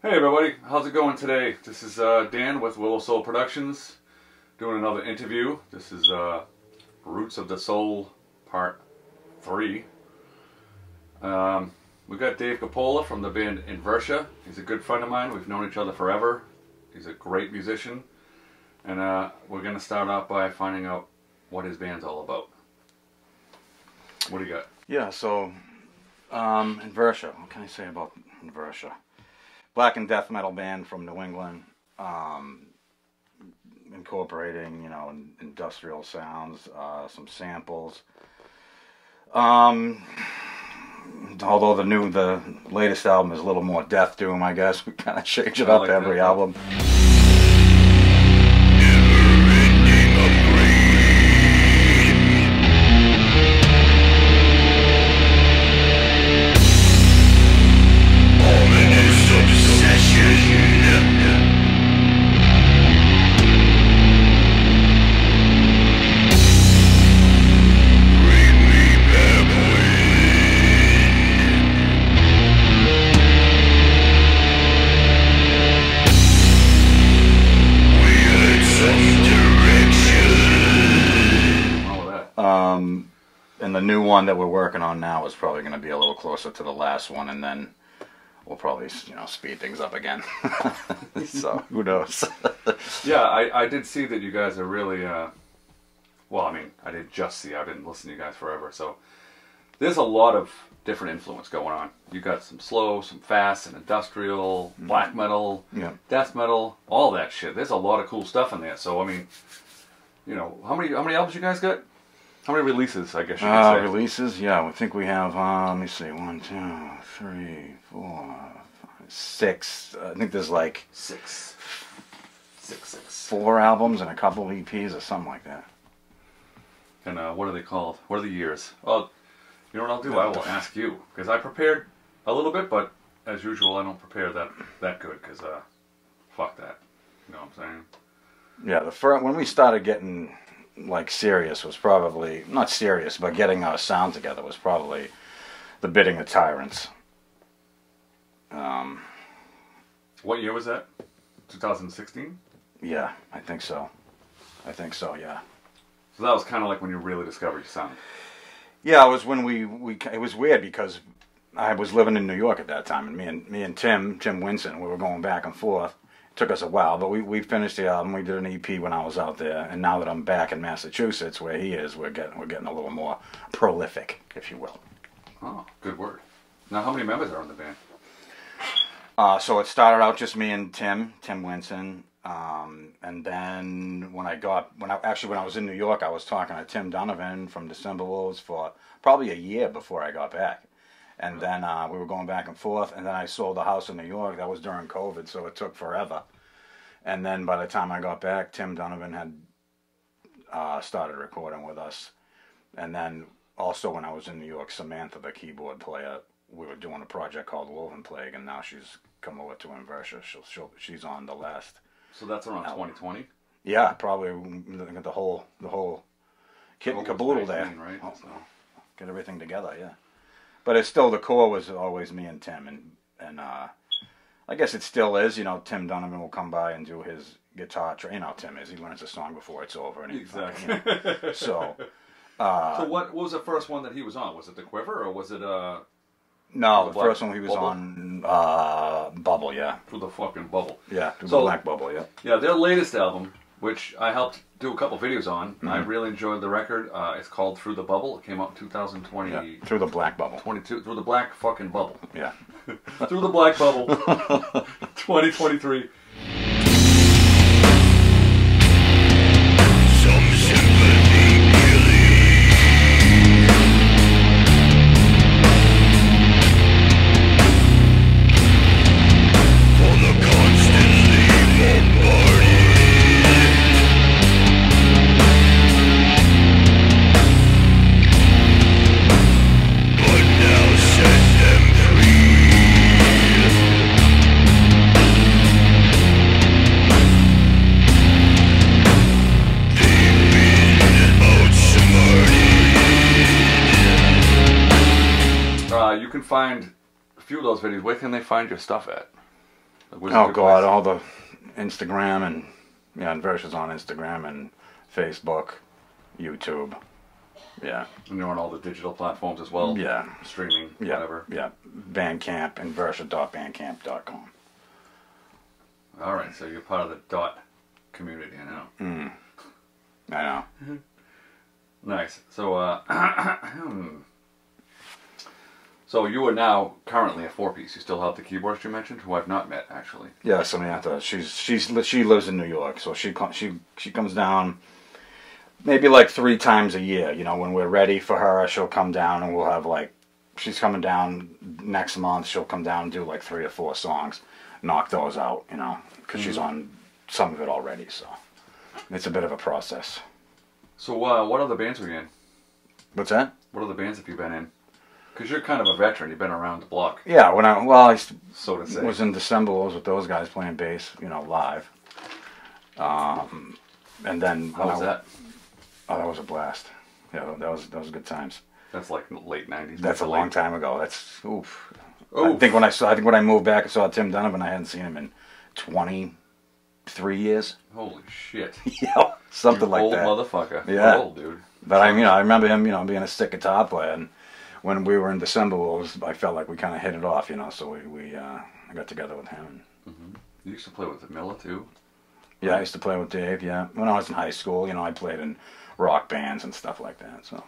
Hey everybody, how's it going today? This is Dan with Willow Soul Productions, doing another interview. This is Roots of the Soul Part 3. We got Dave Coppola from the band Invertia. He's a good friend of mine. We've known each other forever. He's a great musician. And we're going to start out by finding out what his band's all about. What do you got? Yeah, so Invertia, what can I say about Invertia? Black and death metal band from New England, incorporating, you know, industrial sounds, some samples. Although the latest album is a little more death doom, I guess. We kind of change it up like every album. And the new one that we're working on now is probably going to be a little closer to the last one, and then we'll probably, you know, speed things up again. So, who knows? Yeah, I did see that you guys are really, well, I mean, I did just see, I've been listening to you guys forever, so there's a lot of different influence going on. You got some slow, some fast, and industrial, black metal, death metal, all that shit. There's a lot of cool stuff in there, so, I mean, you know, how many albums you guys got? How many releases, I guess you could say? Releases? Yeah, I think we have, let me see, 1, 2, 3, 4, 5, 6. I think there's like... Six. 4 albums and a couple EPs or something like that. And what are they called? What are the years? Well, you know what I'll do? I will ask you. Because I prepared a little bit, but as usual, I don't prepare that good. Because, fuck that. You know what I'm saying? Yeah, when we started getting... like serious was probably not serious, but getting our sound together was probably the Bidding of Tyrants. What year was that? 2016? Yeah, I think so. Yeah. So that was kind of like when you really discovered your sound. Yeah, it was when it was weird because I was living in New York at that time, and me and Tim Winson, we were going back and forth. Took us a while, but we finished the album. We did an EP when I was out there, and now that I'm back in Massachusetts, where he is, we're getting a little more prolific, if you will. Oh, good word. Now, how many members are in the band? So it started out just me and Tim Winson, and then when I was in New York, I was talking to Tim Donovan from December Wolves for probably a year before I got back. And then we were going back and forth, and then I sold the house in New York. That was during COVID, so it took forever. And then by the time I got back, Tim Donovan had started recording with us. And then also when I was in New York, Samantha, the keyboard player, we were doing a project called Woven Plague, and now she's come over to Invertia. She's on the last. So that's around 2020? Yeah, probably the whole kit and caboodle there. Right? Oh, so get everything together, yeah. But it's still, the core was always me and Tim, and I guess it still is. You know, Tim Donovan will come by and do his guitar. You know how Tim is. He learns a song before it's over. And exactly. So. So what was the first one that he was on? Was it The Quiver, or was it No, the first one he was on Bubble, yeah. Through the fucking Bubble. Yeah, through the Black Bubble, yeah. Yeah, their latest album, which I helped do a couple videos on. I really enjoyed the record. It's called Through the Bubble. It came out in 2020. Yeah, Through the Black Bubble. 22. Through the Black fucking Bubble. Yeah. Through the Black Bubble. 2023. You can find a few of those videos. Where can they find your stuff at? Oh God, all the Instagram and Invertia's on Instagram and Facebook, YouTube. Yeah. And you're on all the digital platforms as well. Yeah. Streaming, whatever. Yeah. Bandcamp, Invertia.bandcamp.com. All right, so you're part of the dot community now. I know. Nice. So, so you are now currently a 4-piece. You still have the keyboardist you mentioned, who I've not met actually. Yeah, Samantha. She lives in New York, so she comes down maybe like 3 times a year. You know, when we're ready for her, she'll come down and we'll have like, she's coming down next month. She'll come down and do like 3 or 4 songs, knock those out. You know, because she's on some of it already. So it's a bit of a process. So what other bands were you in? What's that? What other bands have you been in? Because you're kind of a veteran. You've been around the block. Yeah, I was in December with those guys playing bass, you know, live. And then how was that? Oh, that was a blast. Yeah, that was good times. That's like late '90s. That's a long time ago. That's oof. I think when I moved back and saw Tim Donovan, I hadn't seen him in 23 years. Holy shit. Yeah, something like that. Old motherfucker. Yeah, old dude. But I remember him, being a sick guitar player, and when we were in December, I felt like we kind of hit it off, so we got together with him. You used to play with Miller too? Yeah, I used to play with Dave, yeah. When I was in high school, I played in rock bands and stuff like that, so.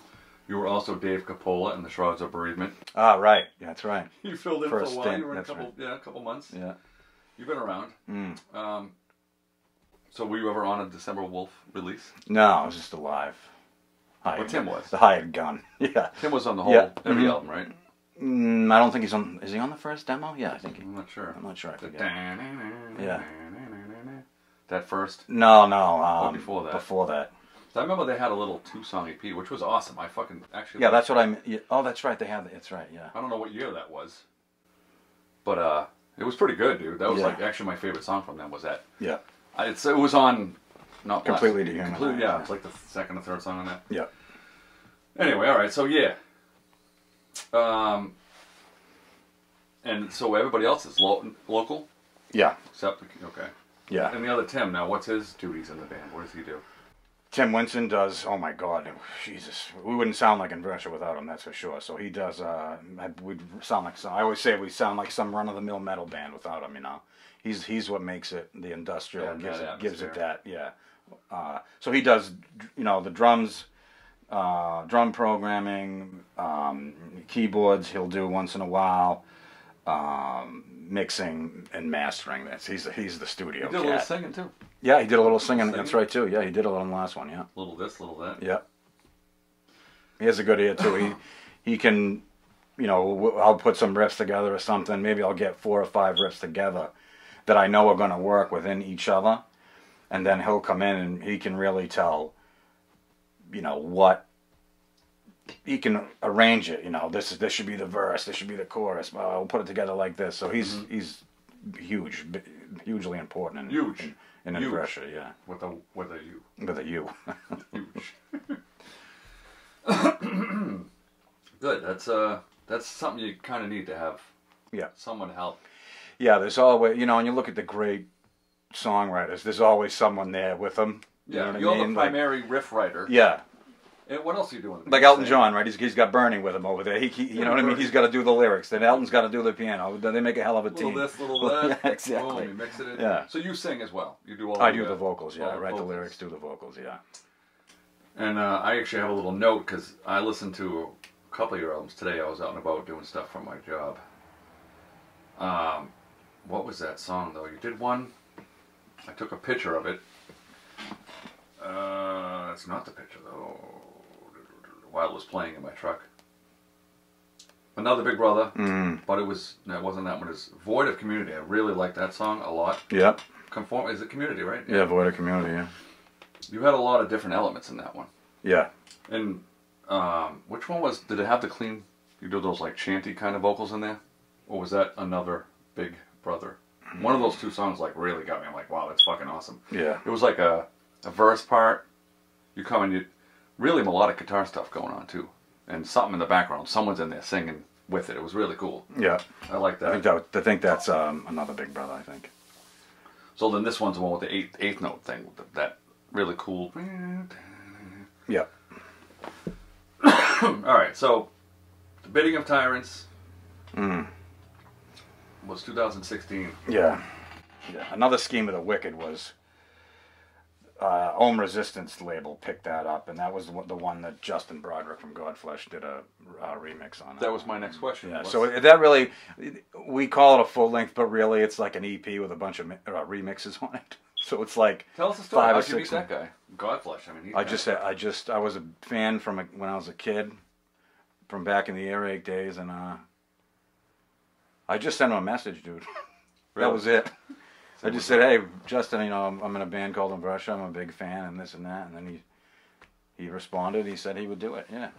You were also Dave Coppola in the Shrouds of Bereavement. Ah, right. Yeah, that's right. You filled in for a while. Stint. You were in a couple months. Yeah. You've been around. So were you ever on a December Wolf release? No, I was just alive. But Tim was. The hired gun. Yeah. Tim was on the whole, every album, right? I don't think he's on. Is he on the first demo? Yeah, I think he. I'm not sure. I forget. Yeah. That first? No. Before that. Before that. I remember they had a little 2-song EP, which was awesome. I fucking actually. Yeah, that's what I'm. Yeah, oh, that's right. They have. That's right. Yeah. I don't know what year that was, but it was pretty good, dude. That was like actually my favorite song from them. Was that? Yeah. It was on. Not completely Dehumanized. Completely, yeah. It's like the second or third song on that. Yeah. Anyway, all right. So yeah. And so everybody else is local. Yeah. Except okay. Yeah. And the other Tim now, what's his duties in the band? What does he do? Tim Winson does, oh my God, Jesus, we wouldn't sound like Invertia without him, that's for sure. So he does, we'd sound like I always say we sound like some run-of-the-mill metal band without him, He's what makes it the industrial, gives it that, yeah. So he does, the drums, drum programming, keyboards he'll do once in a while, mixing and mastering. He's the studio cat. He did a little singing too. Yeah, he did a little singing. That's right too. Yeah, he did a little in the last one. Yeah. Little this, little that. Yeah. He has a good ear too. He can, I'll put some riffs together or something. Maybe I'll get 4 or 5 riffs together that I know are going to work within each other, and then he'll come in and he can really tell, what. He can arrange it. This should be the verse. This should be the chorus. Well, I'll put it together like this. So he's huge, hugely important. Huge. In Invertia, yeah. With a U. With a U. Huge. Good. That's something you kind of need to have. Yeah. Someone to help. Yeah, there's always, when you look at the great songwriters, there's always someone there with them. Yeah, you're the primary riff writer. Yeah. And what else are you doing? Like Elton John, right? He's got Burning with him over there. You know what I mean? He's got to do the lyrics. Then Elton's got to do the piano. They make a hell of a team. Little this, little that. Yeah, exactly. Boom, you mix it in. Yeah. So you sing as well. You do all. I do the vocals. Yeah, I write the lyrics, do the vocals. Yeah. And I actually have a little note because I listened to a couple of your albums today. I was out and about doing stuff for my job. What was that song though? You did one. I took a picture of it. That's not the picture though. While it was playing in my truck. Another Big Brother, but it wasn't that one. It's Void of Community. I really like that song a lot. Yep. Is it Community, right? Yeah, Void of Community, yeah. You had a lot of different elements in that one. Yeah. And which one did it have the clean, you do those like chanty kind of vocals in there? Or was that Another Big Brother? One of those 2 songs like really got me. I'm like, wow, that's fucking awesome. Yeah. It was like a verse part. You come and really melodic guitar stuff going on too, and something in the background. Someone's in there singing with it. It was really cool. Yeah. I like that. I think that's another Big Brother, I think. So then this one's the one with the eighth note thing. That really cool. Yeah. All right, so The Bidding of Tyrants was 2016. Yeah. Yeah. Another Scheme of the Wicked was Ohm Resistance label picked that up, and that was the one that Justin Broderick from Godflesh did a remix on. That was my next question. Yeah, so that really, we call it a full length, but really it's like an EP with a bunch of remixes on it. So it's like tell us the story. 5 or How'd you 6. meet that guy? Godflesh. I mean, I was a fan from when I was a kid, from back in the Earache days, and I just sent him a message, dude. Really? That was it. I just said, hey, Justin, I'm in a band called Invertia. I'm a big fan, and this and that. And then he responded. He said he would do it. Yeah.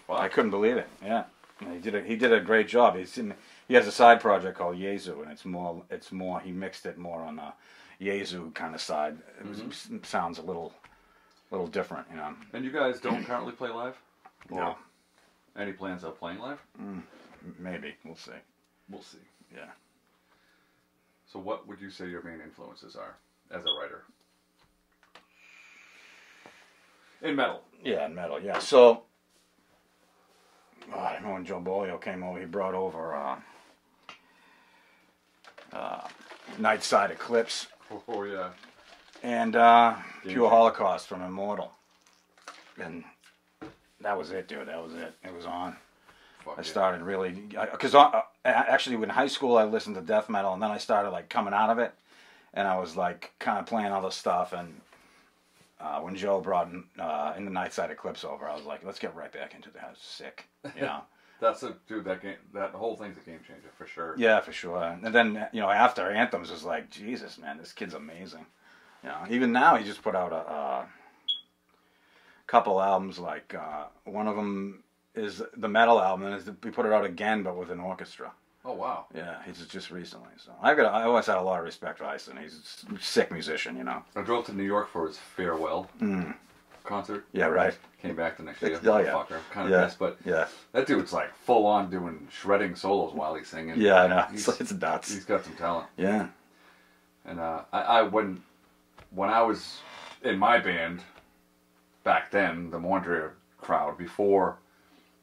Wow. I couldn't believe it. Yeah. And he did a great job. He has a side project called Yezu, and it's more. He mixed it more on the Yezu kind of side. It sounds a little different, you know. And you guys don't currently play live? No. Any plans of playing live? Maybe. We'll see. We'll see. Yeah. So what would you say your main influences are as a writer? In metal. Yeah, in metal, yeah. So, I remember when Joe Bolio came over, he brought over Night Side Eclipse. Oh, yeah. And Pure Holocaust from Immortal. And that was it, dude. That was it. It was on. I started really, because actually in high school I listened to death metal, and then I started like coming out of it, and I was like kind of playing other stuff. And when Joe brought in the Night Side Eclipse over, I was like, let's get right back into that. Sick, you know. That whole thing's a game changer for sure. Yeah, for sure. And then after Anthems was like, Jesus, man, this kid's amazing. You know, even now he just put out a couple albums. Like one of them is the metal album, and we put it out again, but with an orchestra. Oh wow! Yeah, he's just recently. So I always had a lot of respect for Eisen. He's a sick musician, you know. I drove to New York for his farewell concert. Yeah, right. Came back the next day. Oh yeah. Fucker. Kind of pissed, but yeah, that dude's like full on doing shredding solos while he's singing. Yeah, I know. It's nuts. He's got some talent. Yeah. And when I was in my band back then, the Mondrian crowd, before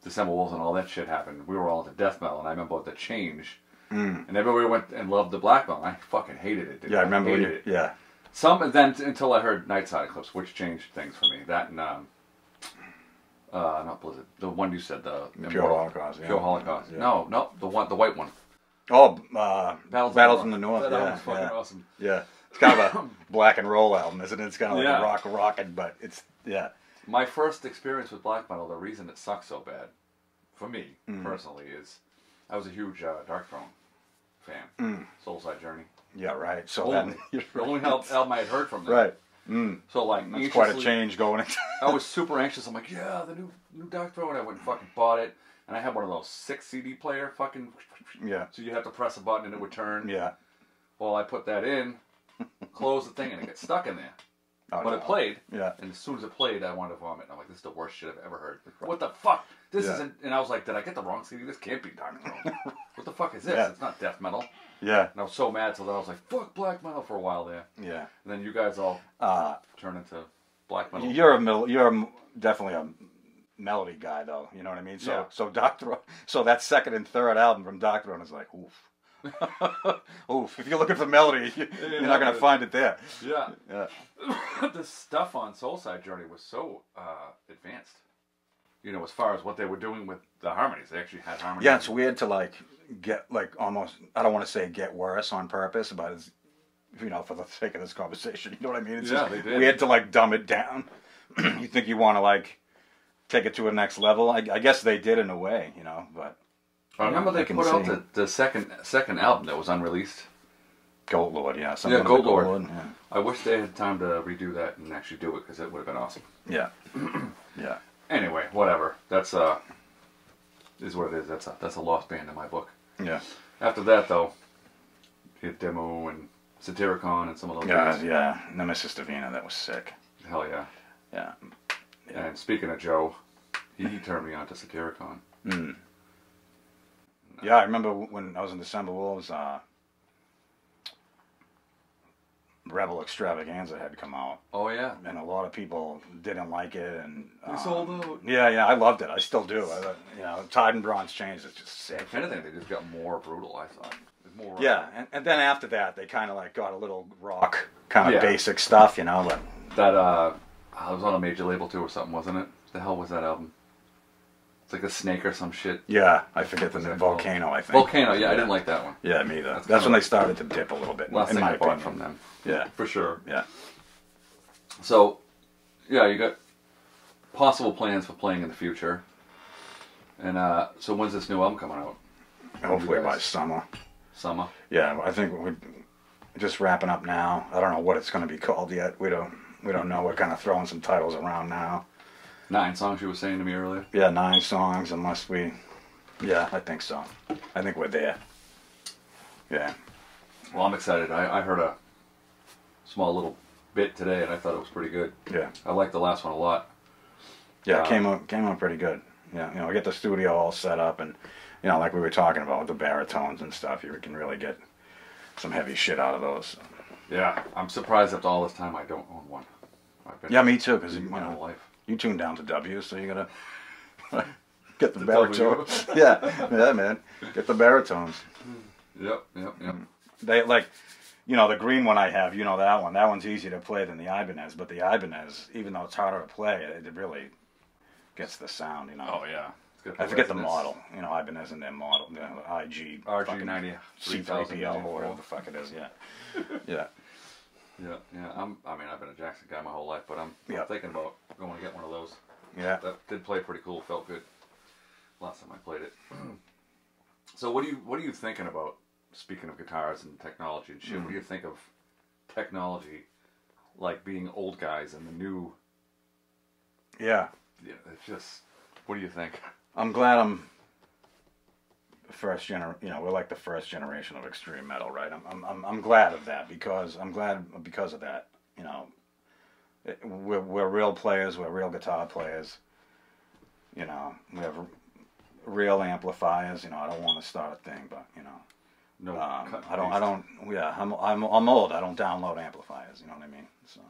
December Wolves and all that shit happened, we were all into death metal, and I remember the change. And everybody went and loved the black metal. I fucking hated it, dude. Yeah, I remember hated it. Yeah. Until I heard Night Side Eclipse, which changed things for me. That and not Blizzard, the one you said, the Pure Holocaust. Yeah. Pure Holocaust. Yeah. No, the white one. Oh, Battles in the North. That Yeah, album's fucking awesome. Yeah, it's kind of a black and roll album, isn't it? It's kind of like Yeah. rockin', but it's My first experience with black metal, the reason it sucks so bad, for me personally, is I was a huge Dark Throne fan. Soulside Journey. Yeah, right. So the only album I had heard from them. Right. So like, that's quite a change going into. I was super anxious. I'm like, yeah, the new Dark Throne. I went and fucking bought it, and I had one of those 6 CD player fucking. Yeah. So you have to press a button and it would turn. Yeah. Well, I put that in, closed the thing, and it got stuck in there. Oh, but it played. Yeah. And as soon as it played, I wanted to vomit. I'm like, this is the worst shit I've ever heard. What the fuck? This isn't. And I was like, did I get the wrong CD? This can't be Dark Throne. What the fuck is this? Yeah. It's not death metal. Yeah. And I was so mad, so then I was like, fuck black metal for a while there. Yeah. And then you guys all turn into black metal. You're definitely a melody guy, though. You know what I mean? So so that second and third album from Dark Throne is like, oof. Oof. If you're looking for melody, you're not going to find it there. Yeah. Yeah. The stuff on Soulside Journey was so advanced. You know, as far as what they were doing with the harmonies. They actually had harmonies. Yeah, it's weird to get almost, I don't want to say get worse on purpose, but it's, for the sake of this conversation, you know what I mean? It's just they did. Weird to dumb it down. You think you want to take it to a next level. I guess they did in a way, but. I remember they put out the second album that was unreleased. Goat Lord, yeah. Yeah, Goat Lord. Yeah. I wish they had time to redo that and actually do it, because it would have been awesome. Yeah. Yeah. Anyway, whatever. That's is what it is. That's a lost band in my book. Yeah. After that, though, you had Demo and Satyricon and some of those guys. Yeah. Nemesis Divina, that was sick. Hell yeah. Yeah. And speaking of Joe, he turned me on to Satyricon. Yeah, I remember when I was in December Wolves, Rebel Extravaganza had come out. Oh yeah. And a lot of people didn't like it, and They sold out. Yeah, I loved it. I still do. Tide and Bronze Chains is just sick. If anything, they just got more brutal. I thought. More. Yeah, and then after that, they kind of like got a little rock kind of basic stuff, But that it was on a major label too or something, wasn't it? The hell was that album? It's like a snake or some shit. Yeah, I forget the name. Volcano, I think. Volcano. Yeah, I didn't like that one. Yeah, me either. That's when they started to dip a little bit. Last in thing my I bought opinion. from them. Yeah, for sure. Yeah. So, yeah, you got possible plans for playing in the future. And so when's this new album coming out? Hopefully by summer. Summer. Yeah, I think we're just wrapping up now. I don't know what it's going to be called yet. We don't know. We're kind of throwing some titles around now. 9 songs you were saying to me earlier? Yeah, 9 songs unless we... Yeah, I think so. I think we're there. Yeah. Well, I'm excited. I heard a small little bit today and I thought it was pretty good. Yeah. I liked the last one a lot. Yeah, it came out pretty good. Yeah, we get the studio all set up and, like we were talking about with the baritones and stuff, you can really get some heavy shit out of those. So. Yeah, I'm surprised after all this time I don't own one. Yeah, me too, because my whole life. You tune down to W, so you gotta get the baritones. yeah, man, get the baritones. Yep. They the green one I have. That one. That one's easier to play than the Ibanez, but the Ibanez, even though it's harder to play, it really gets the sound. Oh yeah. I forget the model. Ibanez and their model, the IG RG90 C3PL or whatever the fuck it is. Yeah. Yeah. Yeah. I've been a Jackson guy my whole life, but I'm thinking about going to get one of those. Yeah. That did play pretty cool. Felt good. Last time I played it. So what are you thinking about? Speaking of guitars and technology and shit, what do you think of technology, like being old guys and the new? Yeah. Yeah. It's just. What do you think? I'm glad I'm first generation. We're like the first generation of extreme metal, right? I'm glad of that because of that. We're real players. We're real guitar players. We have real amplifiers. I don't want to start a thing, but No. I don't. Yeah, I'm old. I don't download amplifiers. You know what I mean? So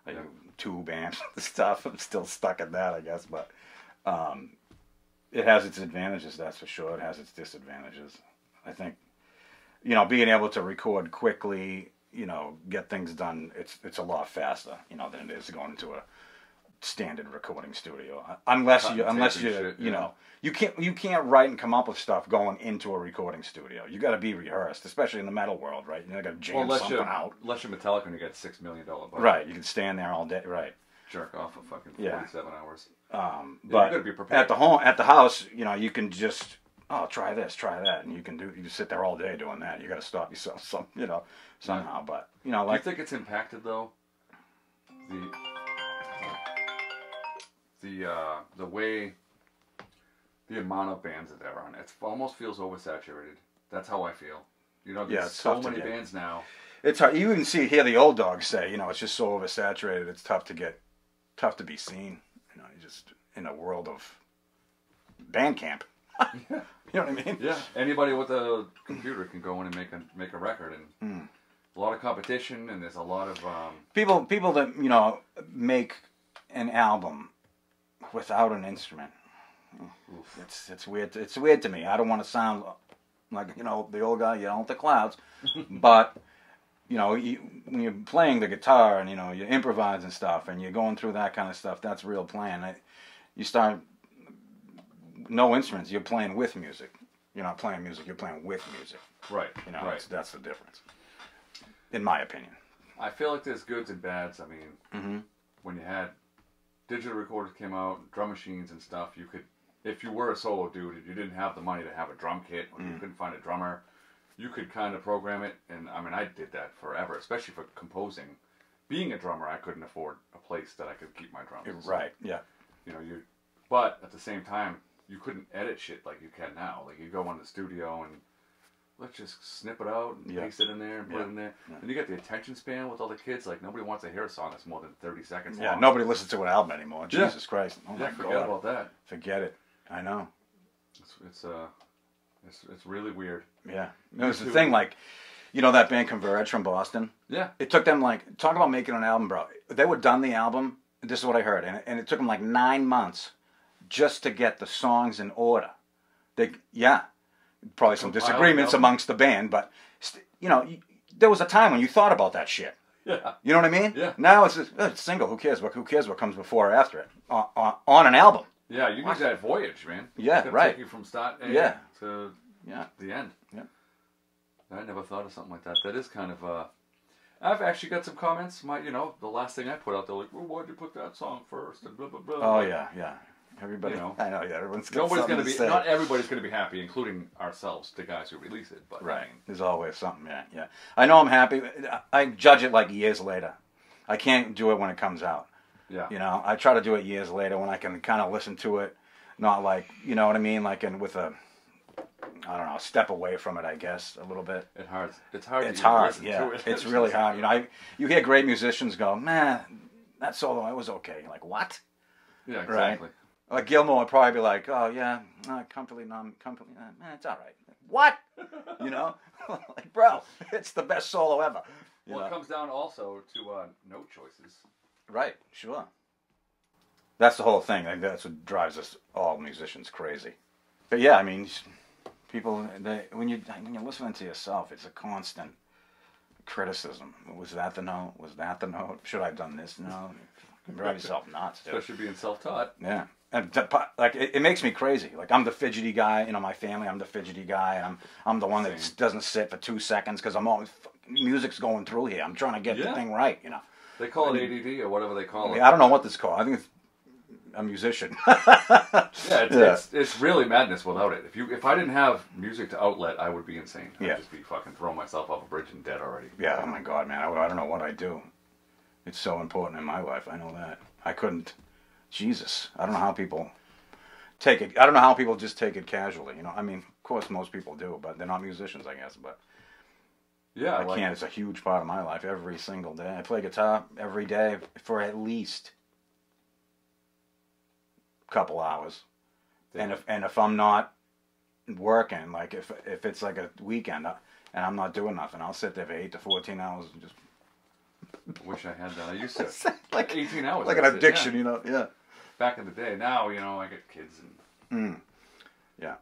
I do tube amps and stuff. I'm still stuck at that, I guess, but. It has its advantages, that's for sure. It has its disadvantages. I think, being able to record quickly, get things done, it's a lot faster, than it is going into a standard recording studio. Unless you can't write and come up with stuff going into a recording studio. You got to be rehearsed, especially in the metal world, right? You got to jam something out. Unless you're Metallica and you got $6 million budget. Right, you can stand there all day, right. Jerk off for fucking 47 hours. But be prepared. at the house, you can just try this, try that, and you just sit there all day doing that. You got to stop yourself somehow. But do you think it's impacted though? The way the amount of bands that there are on it almost feels oversaturated. That's how I feel. There's so many bands now. It's hard. You can hear the old dogs say, it's just so oversaturated. It's tough to be seen. You're just in a world of Bandcamp. You know what I mean? Yeah. Anybody with a computer can go in and make a record, and a lot of competition, and there's a lot of people that make an album without an instrument. Oof. It's weird. It's weird to me. I don't want to sound like the old guy yelling at the clouds, but. When you're playing the guitar and you improvise and stuff, and you're going through that kind of stuff, that's real playing. You start no instruments. You're playing with music. You're not playing music. You're playing with music. Right. Right. That's the difference, in my opinion. I feel like there's goods and bads. I mean, when you had digital recorders came out, drum machines and stuff, you could, if you were a solo dude and you didn't have the money to have a drum kit, or you couldn't find a drummer. You could kind of program it, and I did that forever, especially for composing. Being a drummer, I couldn't afford a place that I could keep my drums. Right, yeah. But at the same time, you couldn't edit shit like you can now. Like, you go in the studio and let's just snip it out and paste it in there and put it in there. Yeah. And you got the attention span with all the kids. Like, nobody wants to hear a song that's more than 30 seconds long. Yeah, nobody listens to an album anymore. Jesus Christ. Oh my forget God. about that. Forget it. I know. It's It's really weird. Yeah. It was the thing, like, you know that band Converge from Boston? Yeah. It took them, like, talk about making an album, bro. They were done the album, this is what I heard, and it took them like 9 months just to get the songs in order. Probably some disagreements amongst the band, but, you know, there was a time when you thought about that shit. Yeah. You know what I mean? Yeah. Now it's single. Who cares? Who cares what comes before or after it? On an album. Yeah, you need that voyage, man. Yeah, right. Take you from start A to the end. Yeah. I never thought of something like that. That is kind of. I've actually got some comments. The last thing I put out, they're like, "Well, why'd you put that song first?" And blah blah blah. Oh yeah. Everybody, I know. Yeah, everyone's got something to say. Not everybody's going to be happy, including ourselves, the guys who release it. But right, there's always something. Yeah. I know I'm happy. I judge it like years later. I can't do it when it comes out. Yeah. You know, I try to do it years later when I can kind of listen to it, not like, you know what I mean, like with a, I don't know, step away from it, I guess, a little bit. It's hard. It's hard. Yeah. It's really hard. You know, you hear great musicians go, man, that solo, it was okay. You're like, what? Yeah, exactly. Right? Like Gilmore would probably be like, oh yeah, comfortably, man, it's all right. What? You know, like, bro, it's the best solo ever. Well, it comes down also to note choices. Right. Sure. That's the whole thing. I think that's what drives us all musicians crazy. But yeah, I mean, people, when you're listening to yourself, it's a constant criticism. Was that the note? Was that the note? Should I have done this note? You can drive yourself nuts, dude. Especially being self-taught. Yeah. And like it makes me crazy. Like I'm the fidgety guy, you know. My family, I'm the fidgety guy. And I'm the one that doesn't sit for 2 seconds because I'm always music's going through here. I'm trying to get the thing right, you know. They call it ADD or whatever they call it. I don't know what this is called. I think it's a musician. It's really madness without it. If I didn't have music to outlet, I would be insane. I'd just be fucking throwing myself off a bridge and dead already. Yeah. Oh my God, man. I don't know what I do. It's so important in my life. I know that. I couldn't. Jesus, I don't know how people take it. I don't know how people just take it casually. You know, I mean, of course, most people do, but they're not musicians, I guess. But yeah, I can't. It's a huge part of my life. Every single day, I play guitar every day for at least a couple hours. Yeah. And if I'm not working, like if it's like a weekend and I'm not doing nothing, I'll sit there for 8 to 14 hours and just. I wish I had that. I used to like 18 hours. Like an addiction, you know. Yeah. Back in the day. Now, you know, I get kids and. Yeah.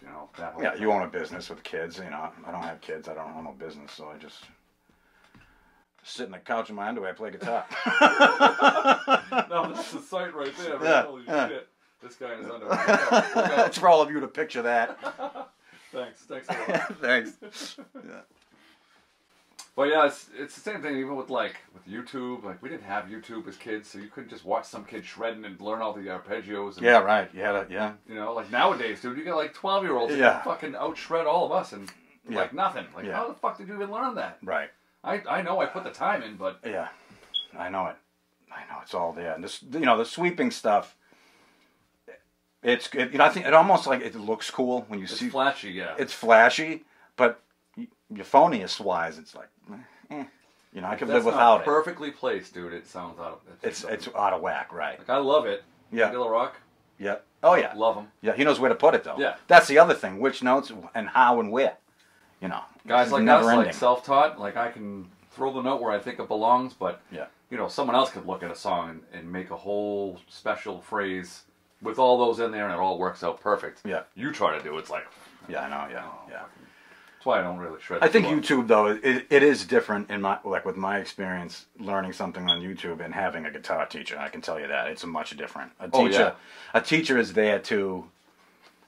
You know that whole. Yeah, you own a business with kids. You know, I don't have kids. I don't own no business, so I just sit on the couch in my underwear, play guitar. No, that's the sight right there. Man. Holy shit! This guy in his underwear. Look out. It's for all of you to picture that. Thanks a lot. Thanks. Yeah. Well, yeah, it's the same thing even with YouTube. Like we didn't have YouTube as kids, so you couldn't just watch some kid shredding and learn all the arpeggios. And, yeah, right. Yeah. You know, like nowadays, dude, you got like 12-year-olds who fucking out-shred all of us and like nothing. Like how the fuck did you even learn that? Right. I know I put the time in, but yeah, I know it. It's all there. And this, you know, the sweeping stuff. I think it almost like it looks cool when you see. It's flashy, yeah. It's flashy, but euphonious wise, it's like, you know, I could live without it. Perfectly placed, dude. It sounds out of it's out of whack, right? Like I love it. Yeah. Killer Rock. Yeah. Oh yeah. Love him. Yeah, he knows where to put it though. Yeah. That's the other thing. Which notes and how and where. You know. Guys like us, like self-taught, like I can throw the note where I think it belongs, but you know, someone else could look at a song and make a whole special phrase with all those in there, and it all works out perfect. Yeah. You try to do it, it's like. Yeah, I know. Yeah. That's why I don't really shred. I think YouTube though it is different in with my experience learning something on YouTube and having a guitar teacher. I can tell you that it's much different. A teacher is there to,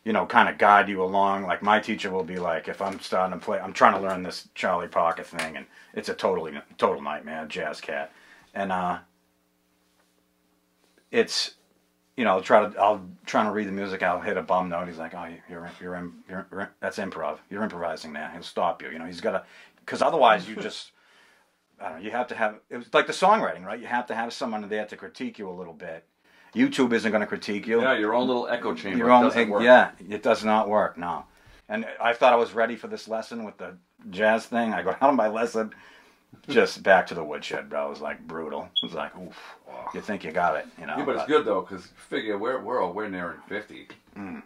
you know, kind of guide you along. Like my teacher will be like, if I'm starting to play, I'm trying to learn this Charlie Parker thing, and it's a total nightmare, jazz cat, and it's. You know, I'll try to read the music. I'll hit a bum note. He's like, "Oh, you're that's improv. You're improvising there." He'll stop you. You know, he's got to, because otherwise you just, I don't know. You have to have. It was like the songwriting, right? You have to have someone there to critique you a little bit. YouTube isn't going to critique you. Yeah, your own little echo chamber. Doesn't work. Yeah, it does not work. No. And I thought I was ready for this lesson with the jazz thing. I go down to my lesson. Just back to the woodshed, bro. It was like brutal. It was like, oof. You think you got it, you know. Yeah, but it's good though, because figure we're nearing 50, and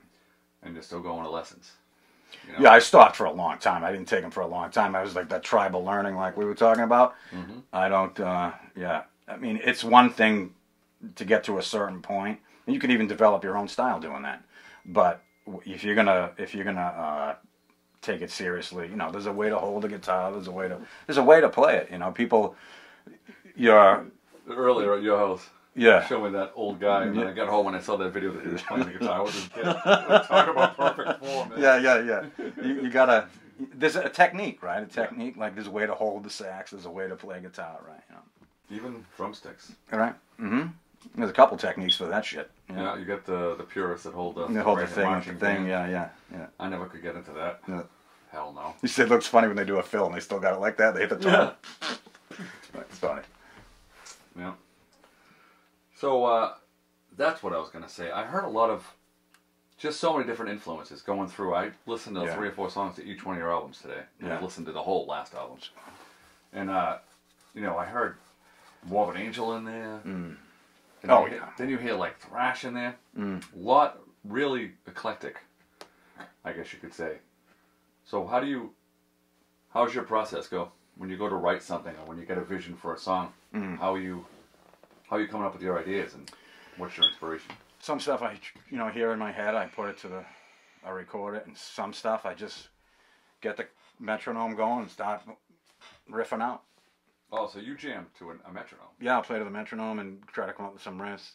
you're still going to lessons. You know? Yeah, I stopped for a long time. I didn't take them for a long time. I was like that tribal learning, like we were talking about. Mm-hmm. I don't. Yeah, I mean, it's one thing to get to a certain point, and you could even develop your own style doing that. But if you're gonna take it seriously, you know, there's a way to hold a guitar. There's a way to play it. You know, people. Earlier at your house. Yeah. Show me that old guy, and then I got home and I saw that video that he was playing the guitar with his kid. Talk about perfect form, man. Yeah. You gotta. There's a technique, right? A technique. Like there's a way to hold the sax. There's a way to play guitar, right? You know. Even drumsticks. Right. Mm-hmm. There's a couple techniques for that shit. Yeah, you got the purists that hold the thing. band. Yeah. I never could get into that. Yeah. Hell no. You said it looks funny when they do a fill and they still got it like that. They hit the top. Yeah. It's funny. Yeah. So that's what I was gonna say. I heard a lot of just so many different influences going through. I listened to 3 or 4 songs to each one of your albums today. And I listened to the whole last album. And you know, I heard more of an Angel in there. Mm. Then you hear like thrash in there. Mm. A lot really eclectic, I guess you could say. So how's your process go when you go to write something or when you get a vision for a song? Mm. How are you coming up with your ideas and what's your inspiration? Some stuff I hear in my head, I put it I record it, and some stuff I just get the metronome going and start riffing out. Oh, so you jam to a metronome? Yeah, I'll play to the metronome and try to come up with some riffs.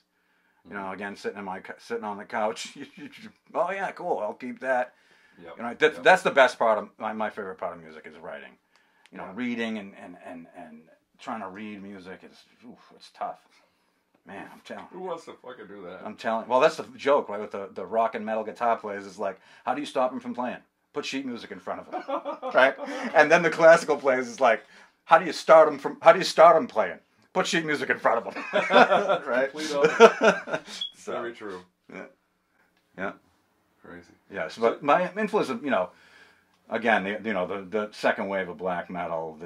You know, again, sitting on the couch. Oh yeah, cool. I'll keep that. Yep. You know, that's the best part of my favorite part of music is writing. You know, reading and trying to read music it's tough. Man, I'm telling. Who wants to fucking do that? I'm telling. Well, that's the joke, right? With the rock and metal guitar players, is like, how do you stop them from playing? Put sheet music in front of them, right? And then the classical players is like, how do you start them playing? Put sheet music in front of them, right? Very true. Yeah. Crazy. Yes, but my influence, you know, again, the second wave of black metal,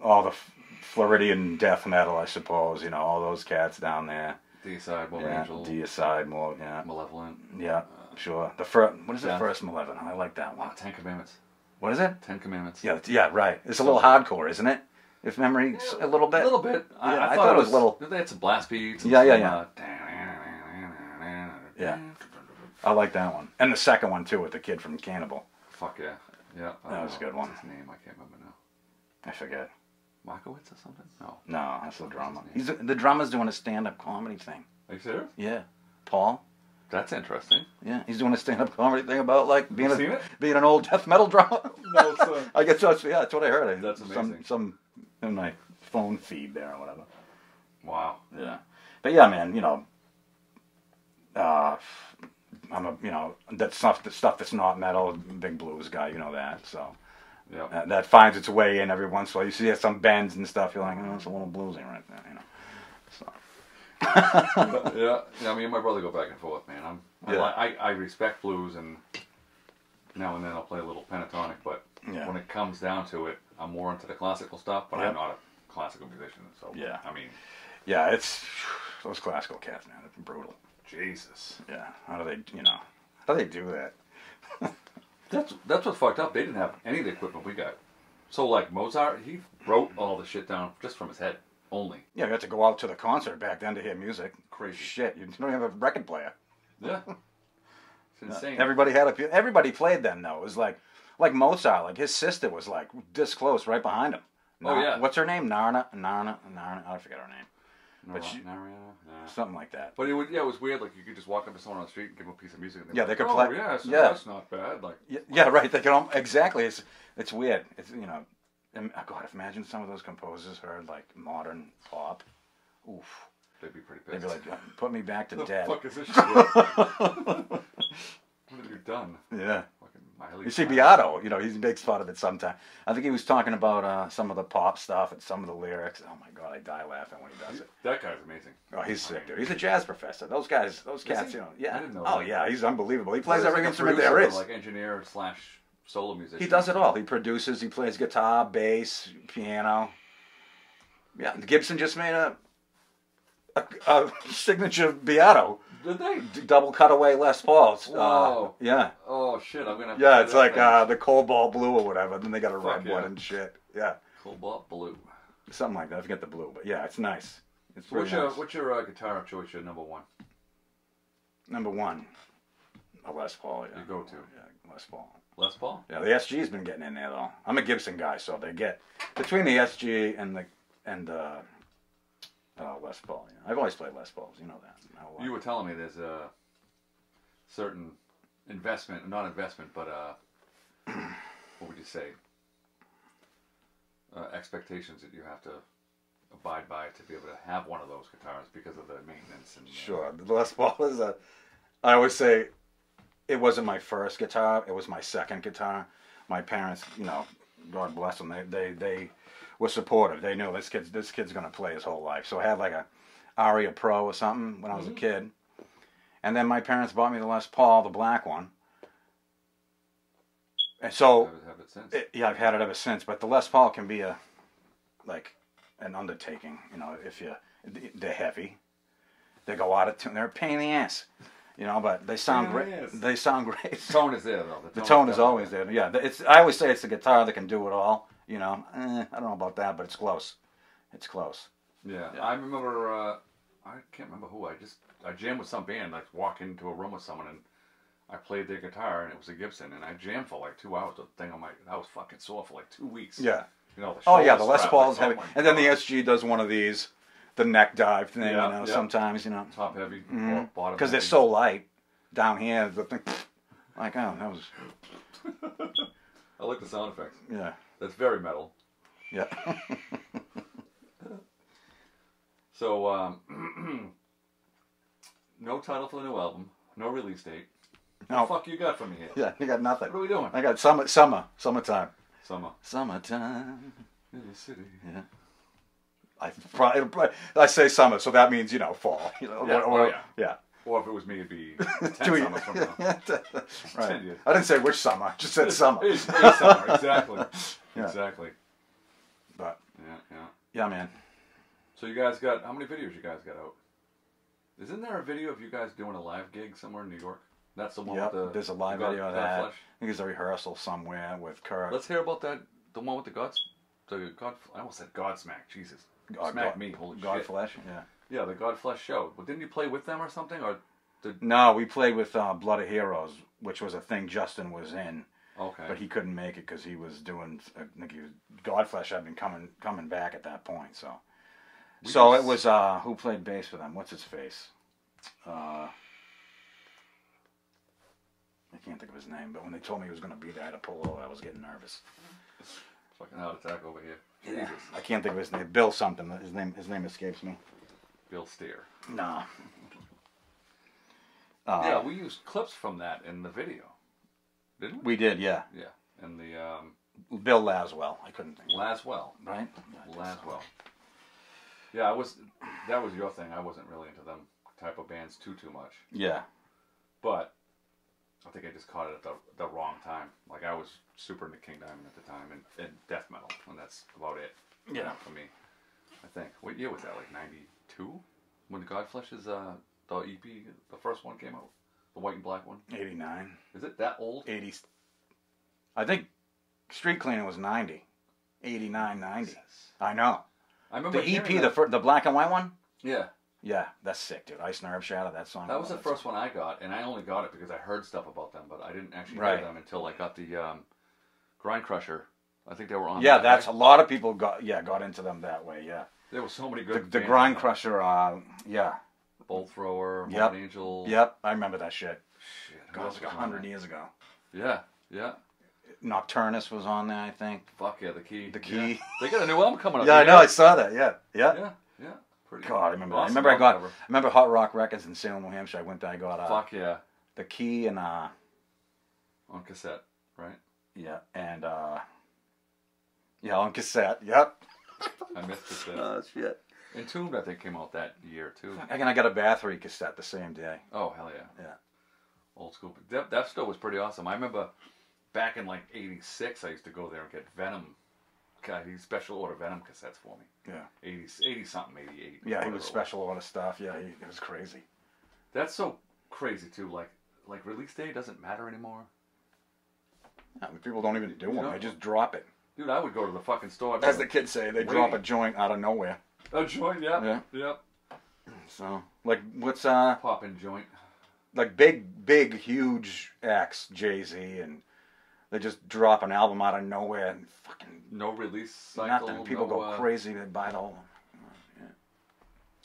all the Floridian death metal, I suppose, you know, all those cats down there. Deicide, more Angel. Deicide, more, yeah. Malevolent. Yeah, sure. What is the first Malevolent? I like that one. 10 Commandments. What is it? 10 Commandments. Yeah, right. It's a little hardcore, isn't it? If memory, a little bit. A little bit. Yeah, I thought it was a little. They had some blast beats. Yeah. Yeah. I like that one. And the second one, too, with the kid from Cannibal. Fuck yeah. Yeah. That was a good one. What's his name? I can't remember now. I forget. Markowitz or something? No, that's the drummer. The drummer's doing a stand-up comedy thing. Are you serious? Yeah. Paul. That's interesting. Yeah, he's doing a stand-up comedy thing about like being an old death metal drummer. No, sir. I guess that's what I heard. That's amazing. Some in my phone feed there or whatever. Wow. Yeah, but yeah, man, you know, I'm that stuff that's not metal, big blues guy, you know that. So yeah, that finds its way in every once in a while. You see some bends and stuff. You're like, oh, it's a little bluesy right there, you know. So. Yeah. Me and my brother go back and forth, man. I respect blues, and now and then I'll play a little pentatonic. But when it comes down to it, I'm more into the classical stuff. But I'm not a classical musician, so I mean, it's those classical cats, man. They're brutal. Jesus. Yeah. How do they do that? That's what's fucked up. They didn't have any of the equipment we got. So like Mozart, he wrote all the shit down just from his head. Only. Yeah, you had to go out to the concert back then to hear music. Crazy. Shit, you don't even have a record player. Yeah. It's insane. Everybody played then though. It was like Mozart, like his sister was like this close right behind him. Oh yeah. What's her name? Narna. I forget her name. Something like that. But it was weird. Like you could just walk up to someone on the street and give them a piece of music. And they could play. That's not bad. Like. Yeah, right. They could exactly. It's weird. It's God, imagine some of those composers heard like modern pop. Oof. They'd be pretty pissed. They'd be like, put me back to dead. What the fuck is this shit? What have you done? Yeah. You see Beato, he makes fun of it sometimes. I think he was talking about some of the pop stuff and some of the lyrics. Oh my God, I die laughing when he does it. That guy's amazing. Oh, he's sick, dude. He's a jazz professor. Those cats, yeah. I didn't know that. Yeah, he's unbelievable. He plays every instrument there is. Like engineer / solo musician. He does it all. He produces. He plays guitar, bass, piano. Yeah, Gibson just made a signature Beato. Did they? Double cutaway Les Pauls. Whoa. Yeah. Oh shit! I'm gonna. Have Yeah, to it's do that like thing. the Cobalt Blue or whatever. Then they got a Fuck red one yeah. and shit. Yeah. Cobalt blue. Something like that. I forget the blue, but yeah, it's nice. It's So really nice. what's your guitar of choice? Your number one. Number one, a Les Paul. Yeah. Your go-to. Yeah, Les Paul. Les Paul. Yeah, the SG's been getting in there though. I'm a Gibson guy, so they get between the SG and Les Paul. Yeah. I've always played Les Pauls. You know that. You were telling me there's a certain investment, not investment, but what would you say? Expectations that you have to abide by to be able to have one of those guitars because of the maintenance and. Sure, the Les Paul is a. I always say, it wasn't my first guitar. It was my second guitar. My parents, you know, God bless them, they were supportive. They knew this kid's gonna play his whole life. So I had like a Aria Pro or something when I was a kid, and then my parents bought me the Les Paul, the black one. And so, Have it since. yeah, I've had it ever since. But the Les Paul can be an undertaking, you know. They're heavy, they go out of tune. They're a pain in the ass, you know. But they sound great. They sound great. The tone is there though. The tone is always there. Yeah, I always say it's the guitar that can do it all. You know, I don't know about that, but it's close. It's close. Yeah. I remember. I can't remember who. I jammed with some band. Like walk into a room with someone and I played their guitar and it was a Gibson and I jammed for like 2 hours. The thing on I was fucking sore for like 2 weeks. Yeah. You know. Oh yeah, the Les strap, Paul's like, heavy, oh and then the God. SG does one of these, the neck dive thing. Yeah, you know, yeah. sometimes you know, Top heavy, Mhm. bottom. because they're heavy. so light down here. The thing, like oh, that was I like the sound effects. yeah, That's very metal. yeah. So, no title for the new album, no release date. What No. the fuck you got for me here? Yeah, you got nothing. What are we doing? I got summertime. Summertime. In the city. Yeah. I say summer, so that means, you know, fall. You know, Yeah, or, oh, yeah. yeah. Or if it was me, it'd be 10 2 summers from now. right. 10 years. I didn't say which summer. I just said summer. It's summer, exactly. Yeah. Exactly. But Yeah. yeah, man. So you guys got, how many videos you guys got out? Isn't there a video of you guys doing a live gig somewhere in New York? That's the one Yep, with the... there's a live God- video of God that. Flesh? I think there's a rehearsal somewhere with Kurt. Let's hear about that, the one with the gods. I almost said Godsmack, Jesus. Smack me, holy God shit. Flesh, yeah. Yeah, the Godflesh show. Well, didn't you play with them or something? Or did... No, we played with Blood of Heroes, which was a thing Justin was in, Okay. but he couldn't make it because he was doing. I think he was Godflesh had been coming back at that point. So, it was who played bass for them? What's his face? I can't think of his name, but when they told me he was going to be there, I had to pull over. I was getting nervous. Fucking heart attack over here. Yeah. Jesus. I can't think of his name. Bill something. His name escapes me. Bill Steer. Nah. Yeah, we used clips from that in the video. Didn't we? We did, yeah. Yeah. And the Bill Laswell. I couldn't think. Laswell. Right? Laswell. Yeah, that was your thing. I wasn't really into them type of bands too much. Yeah. But I think I just caught it at the wrong time. Like I was super into King Diamond at the time and death metal, and that's about it. Yeah. For me, I think. What year was that? Like '92, when the Godflesh's the EP, the first one came out, the white and black one. 89. Is it that old? 80. I think Street Cleaning was 90. 89, 90. I know. I remember The EP, hearing that. the black and white one? Yeah. Yeah, that's sick, dude. Ice Nerve Shadow, that song. That was the first one I got, and I only got it because I heard stuff about them, but I didn't actually Right. hear them until I got the Grind Crusher. I think they were on. Yeah, that, that's right? a lot of people got into them that way. Yeah, There were so many the good. the bands Grind on that. Crusher. Yeah, Bolt Thrower, Yep. Mountain Angel. yep, I remember that shit. Shit, who God, else it was like was on 100 there? years ago. Yeah. Nocturnus was on there, I think. Fuck yeah, the Key. The Key. Yeah. They got a new album coming up. Yeah, I you know. hear I it? saw that. Yeah. Yeah. Pretty God, I remember. awesome I remember. album cover. I remember Hot Rock Records in Salem, New Hampshire. I went there. I got Fuck yeah. the Key and On cassette, right? yeah, and yeah, on cassette. Yep. I missed cassette. Shit. Entombed, I think, came out that year too. And I got a Bathory cassette the same day. Oh hell yeah. Yeah. Old school. That still was pretty awesome. I remember back in like '86, I used to go there and get Venom. God, he special order Venom cassettes for me. Yeah. 80 something, 88. Yeah, he whatever was it special order stuff. Yeah, it was crazy. That's so crazy too. Like release day doesn't matter anymore. Yeah, people don't even do them. They just drop it. Dude, I would go to the fucking store. As the kids say, they drop a joint out of nowhere. A joint, yeah. Yep. So, like, what's Poppin' joint. Like big, huge acts, Jay-Z, and they just drop an album out of nowhere and fucking no release cycle. Nothing. People go crazy. They buy it all. Yeah.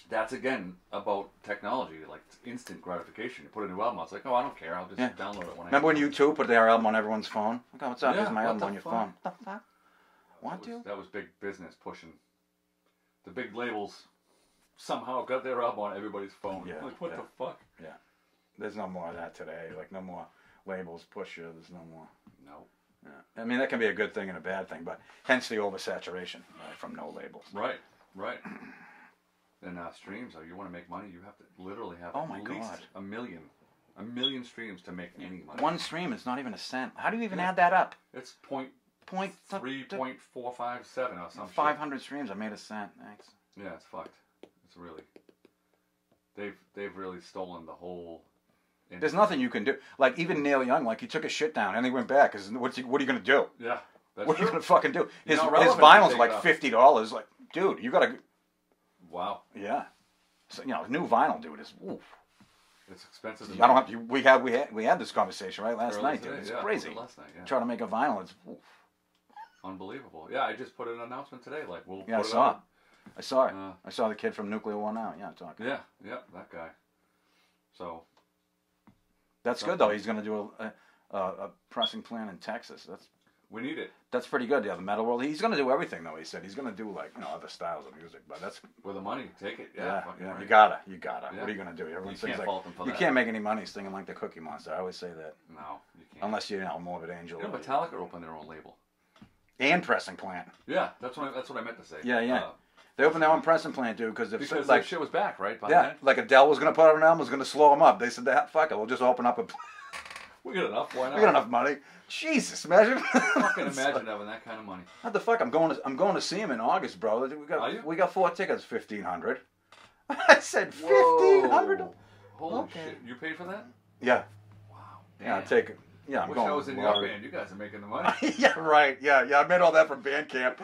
That's again about technology, like instant gratification. You put a new album out, it's like, oh, I don't care. I'll just download it when I. Remember when U2 put their album on everyone's phone? Okay, what's up? Here's my album on your phone. What the fuck? That was big business pushing. The big labels somehow got their album on everybody's phone. Yeah. Like, what the fuck? Yeah. There's no more of that today. Like, no more labels push you. There's no more. No. Yeah. I mean, that can be a good thing and a bad thing, but hence the oversaturation from no labels. Right. And streams, you want to make money, you have to literally have at least a million streams to make any money. One stream is not even a cent. How do you even add that up? It's 3.457 or something. 500 streams, I made a cent. Thanks. Yeah, it's fucked. It's really. They've really stolen the whole. There's nothing you can do. Like, even Neil Young, like, he took his shit down and he went back. What are you going to do? Yeah. What are you going to fucking do? His vinyls are like $50. Like, dude, you got to. Wow. Yeah. So, new vinyl, dude, is oof. It's expensive. I don't have to. We had this conversation right last night, dude. It's crazy. Last night, Try to make a vinyl, it's oof. Unbelievable. Yeah, I just put an announcement today. Like, we'll. Yeah, put I saw it. I saw it. Uh, I saw the kid from Nuclear One Out. Yeah, talking. Yeah, that guy. So. That's good though. He's going to do a pressing plant in Texas. We need it. That's pretty good. Yeah, the metal world. He's going to do everything though. He said he's going to do like other styles of music, but that's with the money. Take it. Yeah. Right. You gotta. Yeah. What are you going to do? Everyone sings fault them for you that. can't make any money singing like the Cookie Monster. I always say that. No, you can't. Unless you're Morbid Angel. Metallica opened their own label. And pressing plant. Yeah, that's what I meant to say. Yeah. They opened their own pressing plant, dude, because that shit was back, right? Like Adele was going to put out an album, was going to slow them up. They said, fuck it, we'll just open up a. We got enough. Why not? We got enough money. Jesus, imagine. Fucking imagine having that kind of money. What the fuck? I'm going to see him in August, bro. We got 4 tickets, $1,500. I said $1,500. Holy shit! You paid for that? Yeah. Wow. Damn. Yeah, I'll take it. Yeah, I'm Wish going. I was in your band. You guys are making the money. Yeah, right. Yeah. I made all that from Bandcamp.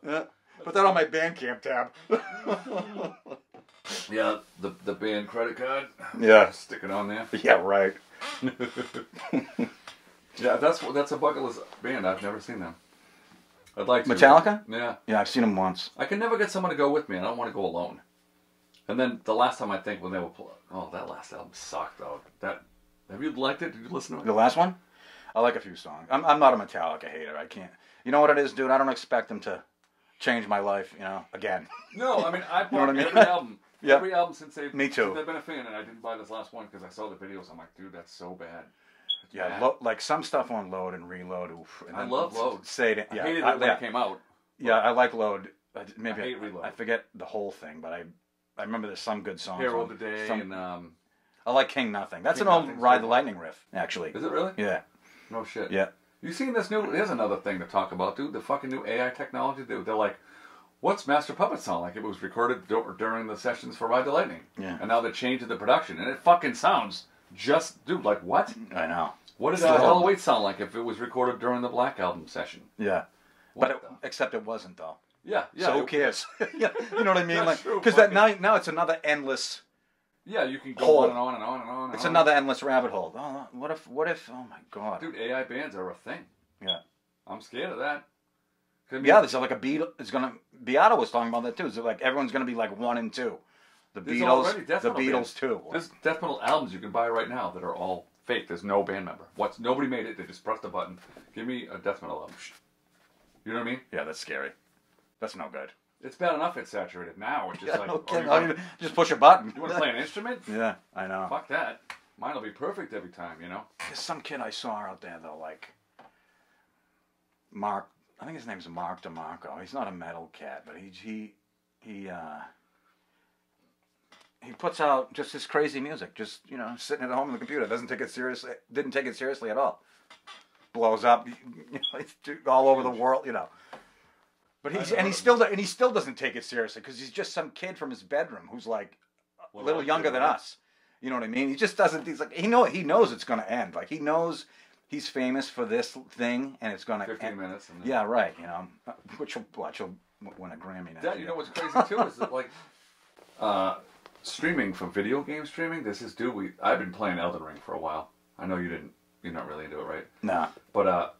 Yeah. Put that on my Bandcamp tab. Yeah, the band credit card. Yeah. Stick it on there. Yeah, right. Yeah, that's a bucket list band. I've never seen them. I'd like to. Metallica? Yeah. Yeah, I've seen them once. I can never get someone to go with me. I don't want to go alone. And then the last time I think when they were that last album sucked though. Have you liked it? Did you listen to it? The last one? I like a few songs. I'm not a Metallica hater. I can't. You know what it is, dude? I don't expect them to change my life, again. No, I mean, I bought You know what I mean? every album. Yeah. Every album since they've Me too. Since I've been a fan, and I didn't buy this last one because I saw the videos. I'm like, dude, that's so bad. Like some stuff on Load and Reload. Oof, and I love Load. I hated it when it came out. Yeah, I like Load. Maybe I hate Reload. I forget the whole thing, but I remember there's some good songs. Hero of the Day and I like King Nothing. That's King an old Nothing's Ride good. the Lightning riff, actually. Is it really? Yeah. No shit. Yeah. You seen this new? Here's another thing to talk about, dude. The fucking new AI technology. They're like, what's Master Puppet sound like? It was recorded during the sessions for Ride the Lightning. Yeah. And now they're changing the production, and it fucking sounds just, dude. Like what? I know. What did Hell Await sound like if it was recorded during the Black Album session? Yeah. Except it wasn't though. Yeah. So who cares? Yeah, you know what I mean? That's true, because now it's another endless. Yeah, you can go hole. on and on and on and on. It's another endless rabbit hole. Oh, what if? Oh my god. Dude, AI bands are a thing. Yeah. I'm scared of that. Yeah, there's like a Beatle. Beato was talking about that too. So like everyone's gonna be like 1 and 2. The Beatles too. There's death metal albums you can buy right now that are all fake. There's no band member. Nobody made it. They just pressed a button. Give me a death metal album. You know what I mean? Yeah, that's scary. That's no good. It's bad enough it's saturated. Now it's just just push a button. You want to play an instrument? Yeah, I know. Fuck that. Mine'll be perfect every time, There's some kid I saw out there though, like Mark. I think his name's Mark DeMarco. He's not a metal cat, but he puts out just this crazy music. Just sitting at home on the computer. Didn't take it seriously at all. Blows up, it's all over the world, But he still doesn't take it seriously because he's just some kid from his bedroom who's like a little younger than us. You know what I mean? He just doesn't. He's like he knows it's going to end. Like he knows he's famous for this thing, and it's going to 15 end. minutes. And yeah, right. You know, which will win a Grammy next year. You know what's crazy too is that like streaming for video game streaming. There's this dude. I've been playing Elden Ring for a while. I know you didn't. You're not really into it, right? Nah. But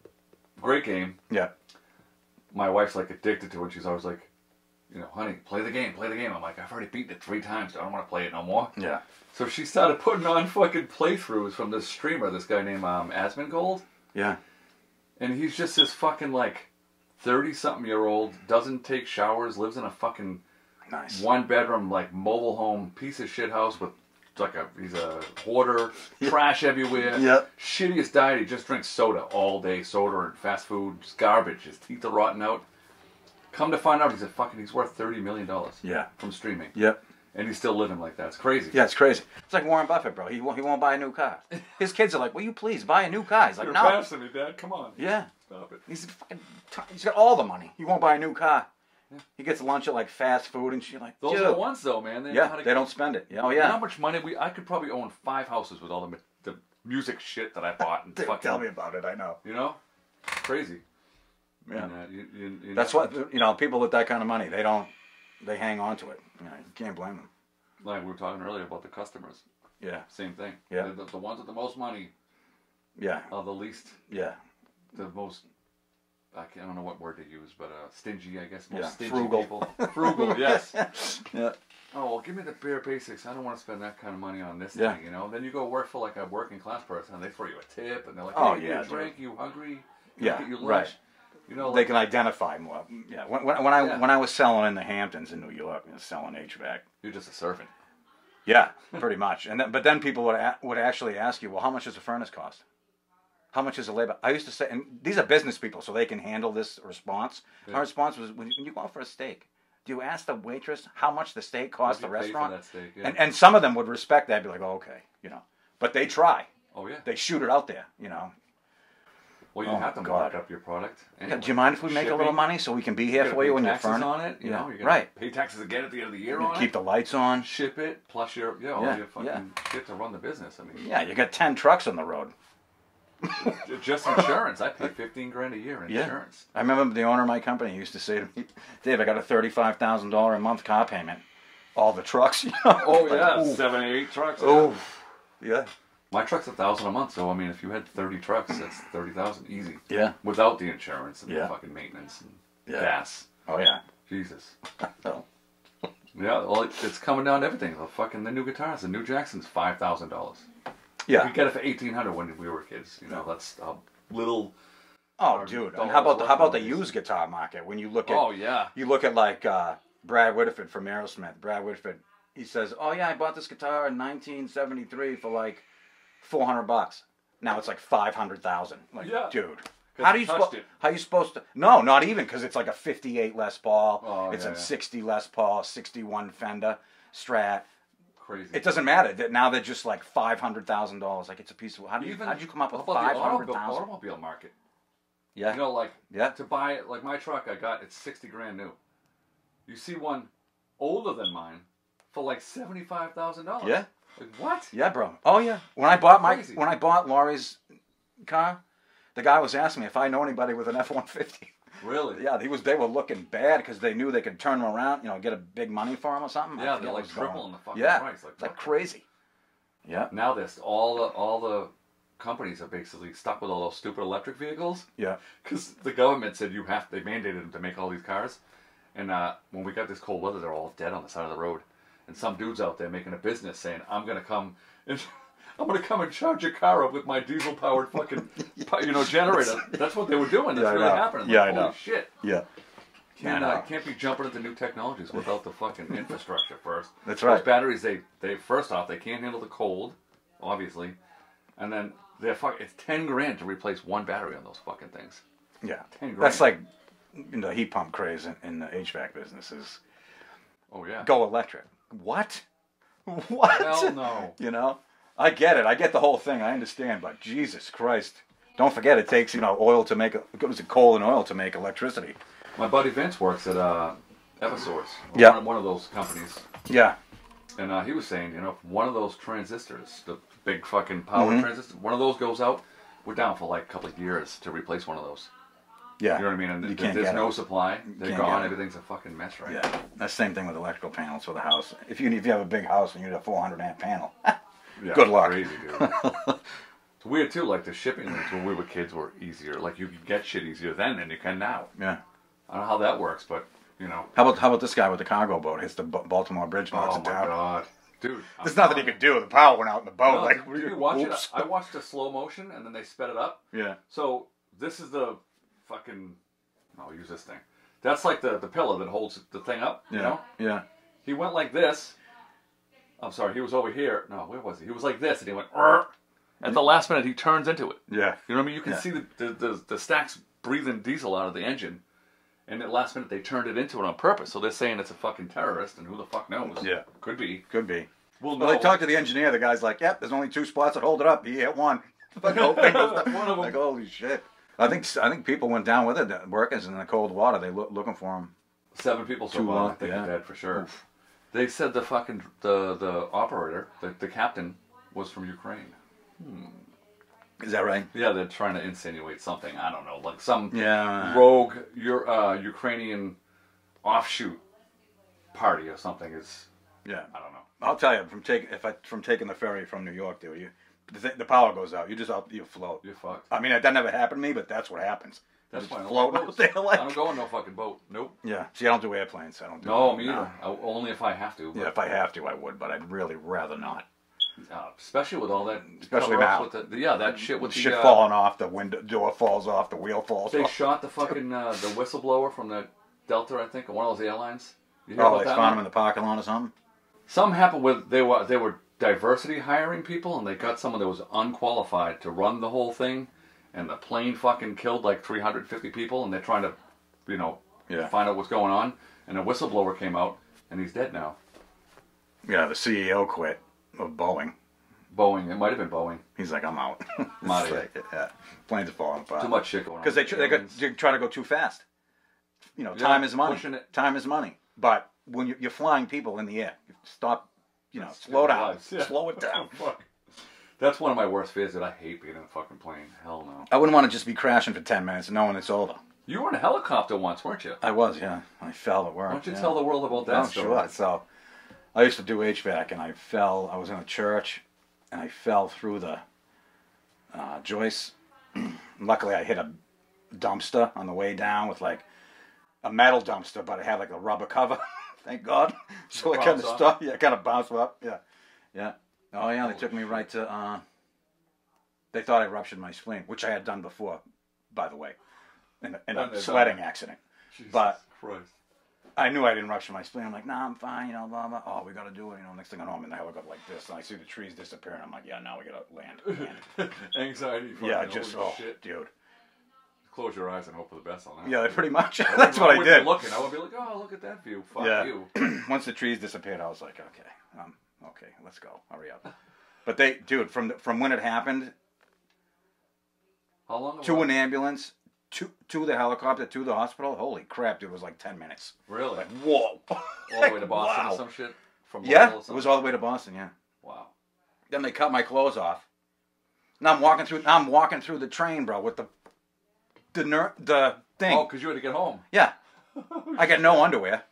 great game. Yeah. My wife's like addicted to it. She's always like, you know, honey, play the game. I'm like, I've already beaten it 3 times. I don't want to play it no more. Yeah. So she started putting on fucking playthroughs from this streamer, this guy named Asmongold. Yeah. And he's just this fucking like 30-something-year-old, doesn't take showers, lives in a fucking nice 1-bedroom like mobile home piece of shit house with he's a hoarder, trash everywhere. Yep. Shittiest diet. He just drinks soda all day, soda and fast food, just garbage. His teeth are rotting out. Come to find out, he's worth $30 million. Yeah. From streaming. Yep. And he's still living like that. It's crazy. Yeah, it's crazy. It's like Warren Buffett, bro. He won't buy a new car. His kids are like, "Will you please buy a new car?" He's like, You're "No." faster than me, Dad. Come on. Yeah. Stop it. He's got all the money. He won't buy a new car. Yeah. He gets lunch at like fast food and shit. Like, those dude. are the ones though, man. They don't spend it. Oh yeah. You know how much money I could probably own 5 houses with all the music shit that I bought. And fucking, tell me about it. I know. You know, crazy. Yeah. And, that's what people with that kind of money. They hang on to it. You can't blame them. Like we were talking earlier about the customers. Yeah. Same thing. Yeah. The ones with the most money. Yeah. Are the least. Yeah. The most. I don't know what word to use, but stingy, I guess. Most stingy frugal. People. Frugal, yes. Yeah. Oh, well, give me the bare basics. I don't want to spend that kind of money on this yeah. thing, you know. Then you go work for like a working class person, and they throw you a tip, and they're like, "Oh hey, yeah, you drink, you hungry? Yeah, get your lunch." Right. You know, they can identify more. Yeah. When I was selling in the Hamptons in New York, selling HVAC, you're just a servant. Yeah, pretty much. But then people would actually ask you, "Well, how much does a furnace cost? How much is a labor?" I used to say, and these are business people, so they can handle this response. Yeah. Our response was, when you go out for a steak, do you ask the waitress how much the steak costs the restaurant? Pay for that steak, yeah. And some of them would respect that, be like, "Oh, okay," But they try. Oh yeah. They shoot it out there, Well, you have to mark up your product. Anyway. Do you mind if we make a little money so we can be here for you when you're furnished? on it, you know, you're gonna pay taxes again at the end of the year on it. Keep the lights on. Ship it, plus all your fucking shit to run the business. I mean, yeah, you got 10 trucks on the road. Just insurance. I pay $15,000 a year in insurance. I remember the owner of my company used to say to me, "Dave, I got a $35,000 a month car payment. All the trucks, Oh yeah, 7, 8 trucks. Oh, yeah. My truck's $1,000 a month, so I mean, if you had 30 trucks, that's 30,000 easy. Yeah. Without the insurance and the fucking maintenance and gas. Oh yeah. Jesus. Oh. Yeah, well, it's coming down to everything. The new guitars, the new Jackson's $5,000. Yeah. We got it for $1,800 when we were kids. That's a little. Oh, dude. And how about the used guitar market? When you look at you look at like Brad Whitford from Aerosmith. Brad Whitford, he says, "Oh yeah, I bought this guitar in 1973 for like $400. Now it's like 500,000. Like, dude, how you supposed to? No, not even, because it's like a 58 Les Paul. Oh, it's a 60 Les Paul, 61 Fender Strat. Crazy. It doesn't matter. Now they're just like $500,000. Like, it's a piece of. How'd you come up with 500,000? The automobile market. Yeah. To buy it, like my truck I got, it's $60,000 new. You see one older than mine for like $75,000. Yeah. Like, what? Yeah, bro. Oh yeah. When I bought Laurie's car, the guy was asking me if I know anybody with an F-150. Really? Yeah, they were looking bad because they knew they could turn them around, get a big money for them or something. Yeah, they're like tripling the fucking price. Like crazy. Yeah. Now all the companies are basically stuck with all those stupid electric vehicles. Yeah. Because the government said they mandated them to make all these cars, and when we got this cold weather, they're all dead on the side of the road. And some dude's out there making a business saying, I'm gonna come and charge your car up with my diesel-powered fucking, generator. That's what they were doing. That's really happening. Yeah, I know. Holy shit. Yeah. Can't be jumping into new technologies without the fucking infrastructure first. That's right. Those batteries, they first off, they can't handle the cold, obviously, and then it's $10,000 to replace one battery on those fucking things. Yeah. $10,000. That's like the heat pump craze in the HVAC business is. Oh yeah. Go electric. What? What? Hell no. I get it. I get the whole thing. I understand, but Jesus Christ. Don't forget it takes, oil to make, coal and oil to make electricity. My buddy Vince works at Eversource. Yeah. One of those companies. Yeah. And he was saying, you know, if one of those transistors, the big fucking power transistor, one of those goes out, we're down for like a couple of years to replace one of those. Yeah. You know what I mean? And You can't there's get no it. supply. They're can't gone. get it. Everything's a fucking mess right now. Yeah. That's the same thing with electrical panels for the house. If you have a big house and you need a 400 amp panel, good luck. Crazy, dude. It's weird too. Like the shipping lanes when we were kids were easier. Like you could get shit easier then than you can now. Yeah. I don't know how that works, but you know. How about this guy with the cargo boat? Hits the Baltimore Bridge, knocks Oh it my down. god, dude! There's nothing he could do. The power went out in the boat. No, like, did you watch oops. it? I watched the slow motion and then they sped it up. Yeah. So this is the fucking. I'll use this thing. That's like the pillar that holds the thing up. Yeah. You know. Yeah. He went like this. I'm sorry. He was over here. No, where was he? He was like this, and he went. Arr! At the last minute, he turns into it. Yeah. You know what I mean? You can see the stacks breathing diesel out of the engine. And at last minute, they turned it into it on purpose. So they're saying it's a fucking terrorist, and who the fuck knows? Yeah. Could be. Could be. Well, they talked to the engineer. The guy's like, "Yep, there's only 2 spots that hold it up. He hit one." Like, the whole thing goes down. One of them. Like, holy shit! I think people went down with it. Workers in the cold water. They looking for him. 7 people so Too far. long, I think yeah. are dead for sure. Oof. They said the fucking the operator, the captain, was from Ukraine. Is that right? Yeah, they're trying to insinuate something. I don't know, like some Yeah. rogue Ukrainian offshoot party or something. Is Yeah. I don't know. I'll tell you, from taking the ferry from New York, dude, the power goes out. You float. You're fucked. I mean, that never happened to me, but that's what happens. That's You why I just don't like float out boats. there like. I don't go in no fucking boat. Nope. Yeah. See, I don't do airplanes. I don't do. No, me either. Only if I have to. But, Yeah, if I have to, I would, but I'd really rather not. especially with all that. Especially cover-ups now. With that shit with Shit the falling off, the window door falls off, the wheel falls They off. shot the fucking the whistleblower from the Delta, I think, or one of those airlines. You hear Oh, about they that found one? him in the parking lot or something? Something happened with they were diversity hiring people, and they got someone that was unqualified to run the whole thing, and the plane fucking killed like 350 people, and they're trying to, find out what's going on, and a whistleblower came out, and he's dead now. Yeah, the CEO quit of Boeing. Boeing, it might have been Boeing. He's like, I'm out. I'm out of here. Yeah, planes are falling apart. Too much shit going on. Because they try to go too fast. Time is money. pushing it. Time is money. But when you're flying people in the air, stop. Slow down. Lives, yeah. Slow it down. Fuck. That's one of my worst fears. That I hate being in a fucking plane. Hell no. I wouldn't want to just be crashing for 10 minutes knowing it's over. You were in a helicopter once, weren't you? I was, yeah. I fell at work. Why don't you yeah. tell the world about that story? Sure. So, I used to do HVAC, and I fell. I was in a church, and I fell through the joists. Luckily, I hit a dumpster on the way down with like a metal dumpster, but it had like a rubber cover. Thank God. So it kind of stopped. Yeah, it kind of bounced up. Yeah, yeah. Oh yeah, they took me right to. They thought I ruptured my spleen, which I had done before, by the way, in a sledding accident. Jesus But Christ. I knew I didn't rupture my spleen. I'm like, nah, I'm fine, blah, blah. Oh, we got to do it. Next thing I know, I'm in the helicopter like this, and I see the trees disappearing. I'm like, yeah, now we got to land. Anxiety. Yeah, just, shit. dude. Close your eyes and hope for the best on that. Yeah, pretty much. That's what I wouldn't did. be looking. I would be like, oh, look at that view. Fuck you. Once the trees disappeared, I was like, okay, let's go. Hurry up. But dude, from when it happened, How long? to an ambulance, to the helicopter, to the hospital, holy crap, dude, it was like 10 minutes. Really? Like, whoa. All the way to Boston Wow. or some shit? From Yeah, Willow or it was all the way to Boston, yeah. Wow. Then they cut my clothes off. Now I'm walking through the train, bro, with the thing. Oh, because you had to get home. Yeah. I got no underwear.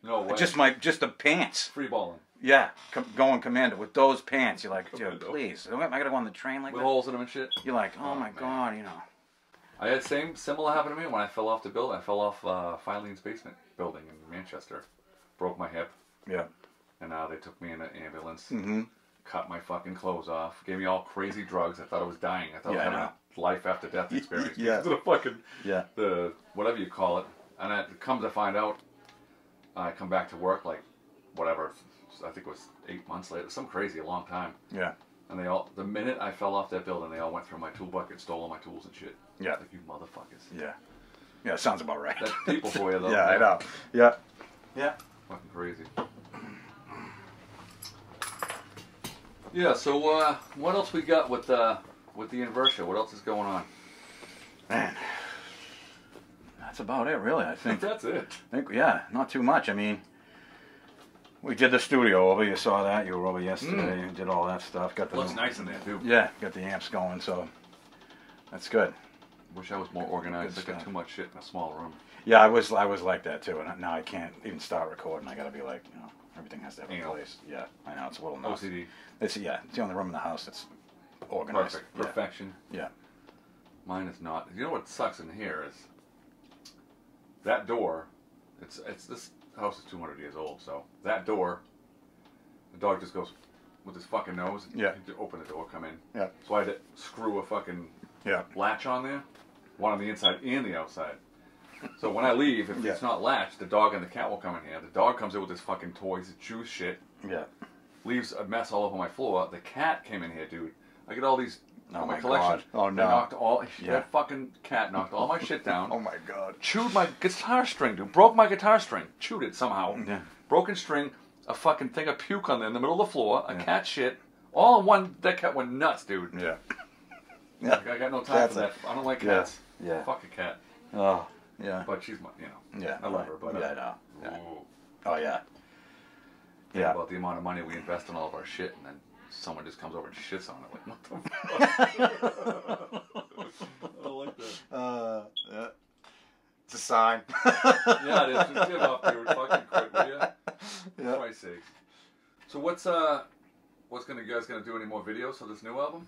No way. Just the pants. Free balling. Yeah, going commando with those pants. You're like, dude, Commando. please. Am I gonna go on the train like With that? holes in them and shit. You're like, oh my man. God, I had similar happen to me when I fell off the building. I fell off Filene's basement building in Manchester. Broke my hip. Yeah. And they took me in an ambulance. Mm-hmm. Cut my fucking clothes off. Gave me all crazy drugs. I thought I was dying. I thought I was Yeah, I having a life after death experience. Yeah. Because of the fucking Yeah. whatever you call it. And I come to find out, I come back to work like whatever. I think it was 8 months later. Some crazy, a long time. Yeah. And they all, the minute I fell off that building, they all went through my tool bucket, stole all my tools and shit. Yeah. Like, you motherfuckers. Yeah. Yeah, sounds about right. That's people for you, though. Yeah, I know. Yeah. Yeah. Fucking crazy. Yeah, so what else we got with the Invertia? What else is going on? Man. That's about it, really, I think. That's it. Yeah, not too much. I mean, We did the studio over. You saw that. You were over yesterday. You did all that stuff. Got the Looks nice in there too. Yeah, got the amps going. So that's good. Wish I was more organized. I got too much shit in a small room. Yeah, I was like that too. And now I can't even start recording. I got to be like, you know, everything has to have a place. Yeah, I know it's a little nuts. OCD. It's the only room in the house that's organized. Perfect. Perfection. Yeah. Mine is not. You know what sucks in here is that door. It's this house is 200 years old, so that door, the dog just goes with his fucking nose. Yeah. You open the door, come in. Yeah. So I had to screw a fucking latch on there, one on the inside and the outside. So when I leave, if it's not latched, the dog and the cat will come in here. The dog comes in with his fucking toys, his chews shit. Yeah. Leaves a mess all over my floor. The cat came in here, dude. I get all these. Oh my my collection. God. Oh no. Knocked all. That fucking cat knocked all my shit down. Oh my God. Chewed my guitar string, dude. Broke my guitar string. Chewed it somehow. Yeah. Broken string. A fucking thing of puke on there in the middle of the floor. A cat shit. All in one. That cat went nuts, dude. Yeah. Like, I got no time for that. I don't like cats. Yeah. Fuck a cat. Oh. Yeah. But she's my, you know. Yeah. I love her, but. Yeah, I know. Yeah. Ooh. Oh yeah. Think about the amount of money we invest in all of our shit, and then someone just comes over and shits on it. Like, what the fuck? I don't like that. Yeah. It's a sign. Yeah, it is. Just get off, dude. Fucking quit, will ya? Yeah. For Christ's sake. So what's you guys gonna do any more videos for this new album?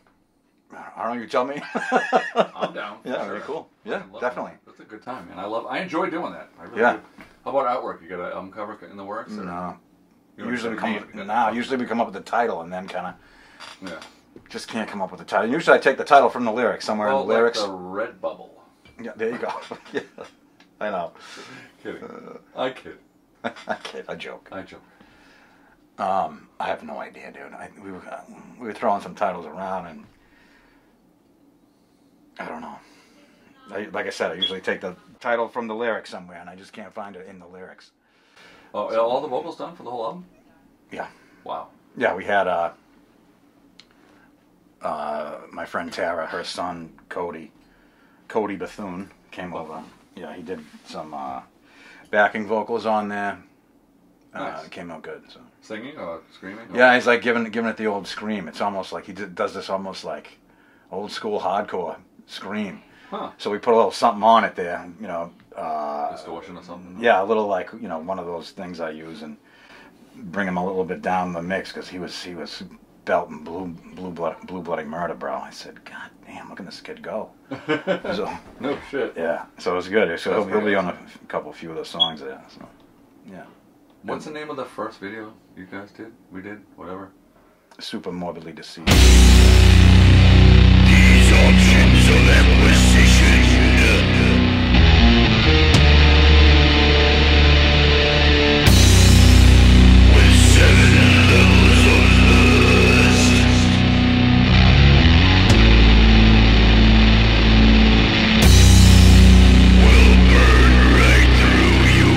I don't know. You tell me. I'm down. Yeah. Sure. Very cool. Yeah. I love Definitely. it. That's a good time, man. I enjoy doing that. I really Yeah. do. How about artwork? You got an album cover in the works? Or? No. You Usually we come up with the title and then kind of. Yeah. Just can't come up with the title. Usually I take the title from the lyrics somewhere in the lyrics. Like the Red Bubble. Yeah, there you go. Yeah, I know. Kidding. I kid. I kid. I joke. I joke. I have no idea, dude. We were throwing some titles around, and I don't know. Like I said, I usually take the title from the lyrics somewhere, and I just can't find it in the lyrics. Oh, are all the vocals done for the whole album? Yeah. Wow. Yeah, we had my friend Tara, her son Cody Bethune came over. Yeah, he did some backing vocals on there. Nice. It came out good. So. Singing or screaming? Or? Yeah, he's like giving it the old scream. It's almost like he does this almost like old school hardcore scream. Huh. So we put a little something on it there, you know. Distortion or something? Yeah, a little like, you know, one of those things I use, and bring him a little bit down the mix because he was belting blue bloody murder, bro. I said, God damn, look at this kid go. So, no shit. Yeah, so it was good. So he'll be on a few of the songs there. So, yeah. What's the name of the first video you guys did? We did? Whatever. Super Morbidly Deceived. These options of acquisition. With 7 levels of lust. Will burn right through you.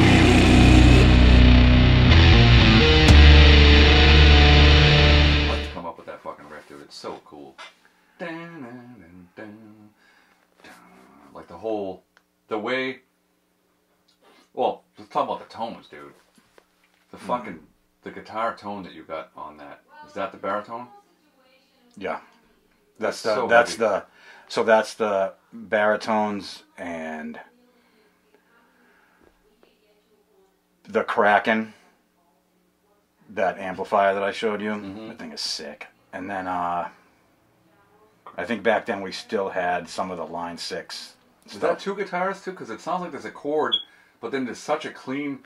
I'd like to come up with that fucking riff, dude. It's so cool. Like the way. Well, let's talk about the tones, dude. The fucking the guitar tone that you got on that, is that the baritone? Yeah, that's so the baritones and the Kraken, that amplifier that I showed you. Mm-hmm. That thing is sick. And then I think back then we still had some of the Line 6 Is stuff. that 2 guitars too? Because it sounds like there's a chord, but then there's such a clean,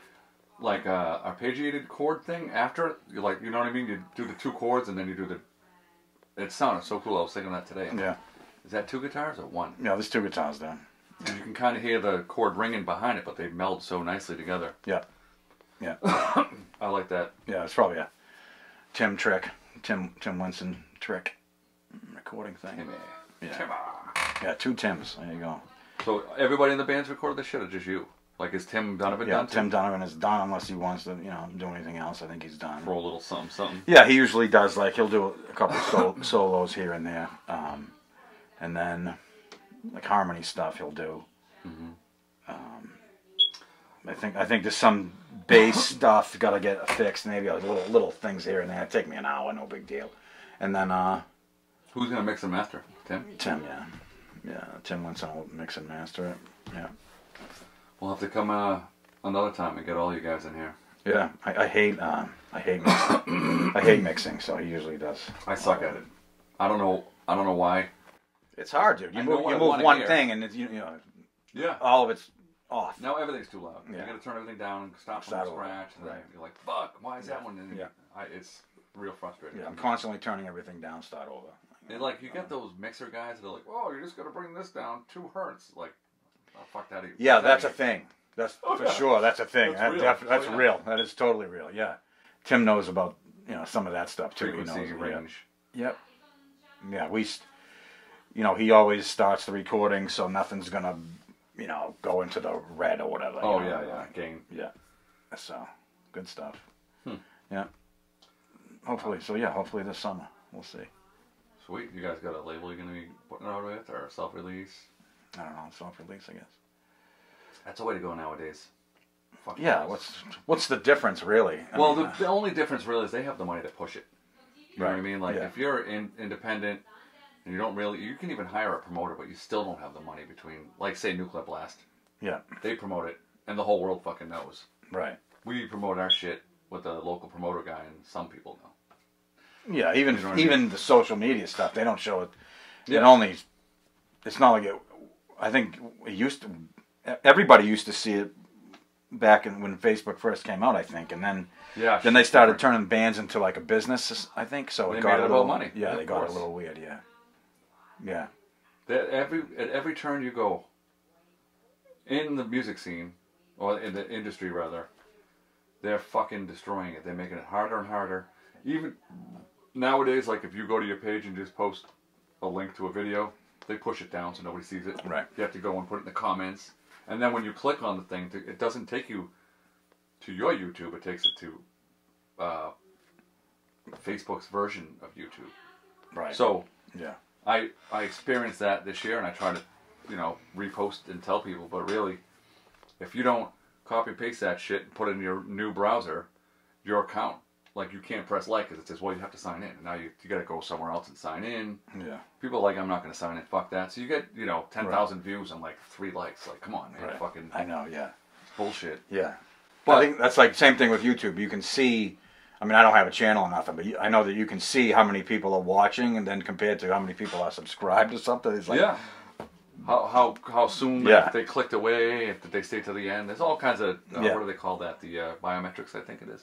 like arpeggiated chord thing after. You like, you know what I mean? You do the 2 chords and then you do the. It sounded so cool. I was thinking that today. Yeah. Is that 2 guitars or 1? Yeah, there's 2 guitars there. Because you can kind of hear the chord ringing behind it, but they meld so nicely together. Yeah. Yeah. I like that. Yeah, it's probably a Tim Winston trick recording thing. Yeah. Yeah, 2 Tims. There you go. So everybody in the band's recorded this shit, or just you? Like, is Tim Donovan Yeah, done too? Tim Donovan is done unless he wants to, do anything else. I think he's done. Throw a little something. Yeah, he usually does. Like, he'll do a couple solos here and there, and then like harmony stuff he'll do. Mm-hmm. I think there's some bass stuff got to get fixed. Maybe like little things here and there. It'd take me an hour, no big deal. And then who's gonna mix and master? Tim. Tim, yeah. Tim wants to mix and master it. Yeah. We'll have to come another time and get all you guys in here. Yeah, I hate mixing. I hate mixing, so he usually does. I suck at it. I don't know why. It's hard, dude. You move wanna one hear. thing, and it's, you know, yeah, all of it's off. now everything's too loud. Yeah. You got to turn everything down and stop Start from over. scratch. And then Right. you're like, fuck, why is that one? And Yeah. It's real frustrating. Yeah, I'm constantly turning everything down, start over. And like you get those mixer guys that are like, oh, you're just gonna bring this down 2 hertz. Like, oh, fuck that. Yeah, that's a thing. That's for yeah. sure. That's a thing. That's real. That's Oh, yeah. real. That is totally real. Yeah. Tim knows about some of that stuff too. Frequency he knows. range. Yep. Yeah, he always starts the recording, so nothing's gonna, go into the red or whatever. Oh yeah, gain. Yeah. So, good stuff. Hmm. Yeah. Hopefully this summer. We'll see. Sweet. You guys got a label you're gonna be putting it out with, or a self-release? I don't know, self-release, I guess. That's the way to go nowadays. Fuck Yeah, those. what's the difference, really? I Well, mean, the only difference really is they have the money to push it. You know what I Right. mean? Like, Yeah. if you're independent and you can even hire a promoter, but you still don't have the money between, like, say, Nuclear Blast. Yeah, They promote it, and the whole world fucking knows. right. We promote our shit with a local promoter guy, and some people know. Yeah, even You know what I even the social media stuff, they don't show it. Yeah. It's not like it. I think it used to. Everybody used to see it back when Facebook first came out, I think, and then Yeah. they started turning bands into like a business, I think. So They it got made it a little about money. Yeah, Of they got course. a little weird. Yeah, yeah, At every turn you go in the music scene, or in the industry rather, they're fucking destroying it. They're making it harder and harder. Even nowadays, like if you go to your page and just post a link to a video, they push it down so nobody sees it. Right. You have to go and put it in the comments, and then when you click on the thing, it doesn't take you to your YouTube. It takes it to Facebook's version of YouTube. right. So yeah, I experienced that this year, and I try to, repost and tell people. But really, if you don't copy paste that shit and put it in your new browser, your account, like you can't press like because it says, well, you have to sign in. And now you got to go somewhere else and sign in. yeah, People are like, I'm not going to sign in. Fuck that. So you get 10,000 views and like 3 likes. Like, come on, man, right. fucking I know. Yeah, bullshit. yeah. But I think that's like same thing with YouTube. You can see. I mean, I don't have a channel or nothing, but I know that you can see how many people are watching, and then compared to how many people are subscribed to something, it's like, yeah. How soon Yeah. they clicked away, if they stay to the end. There's all kinds of, Yeah. what do they call that? The biometrics, I think it is.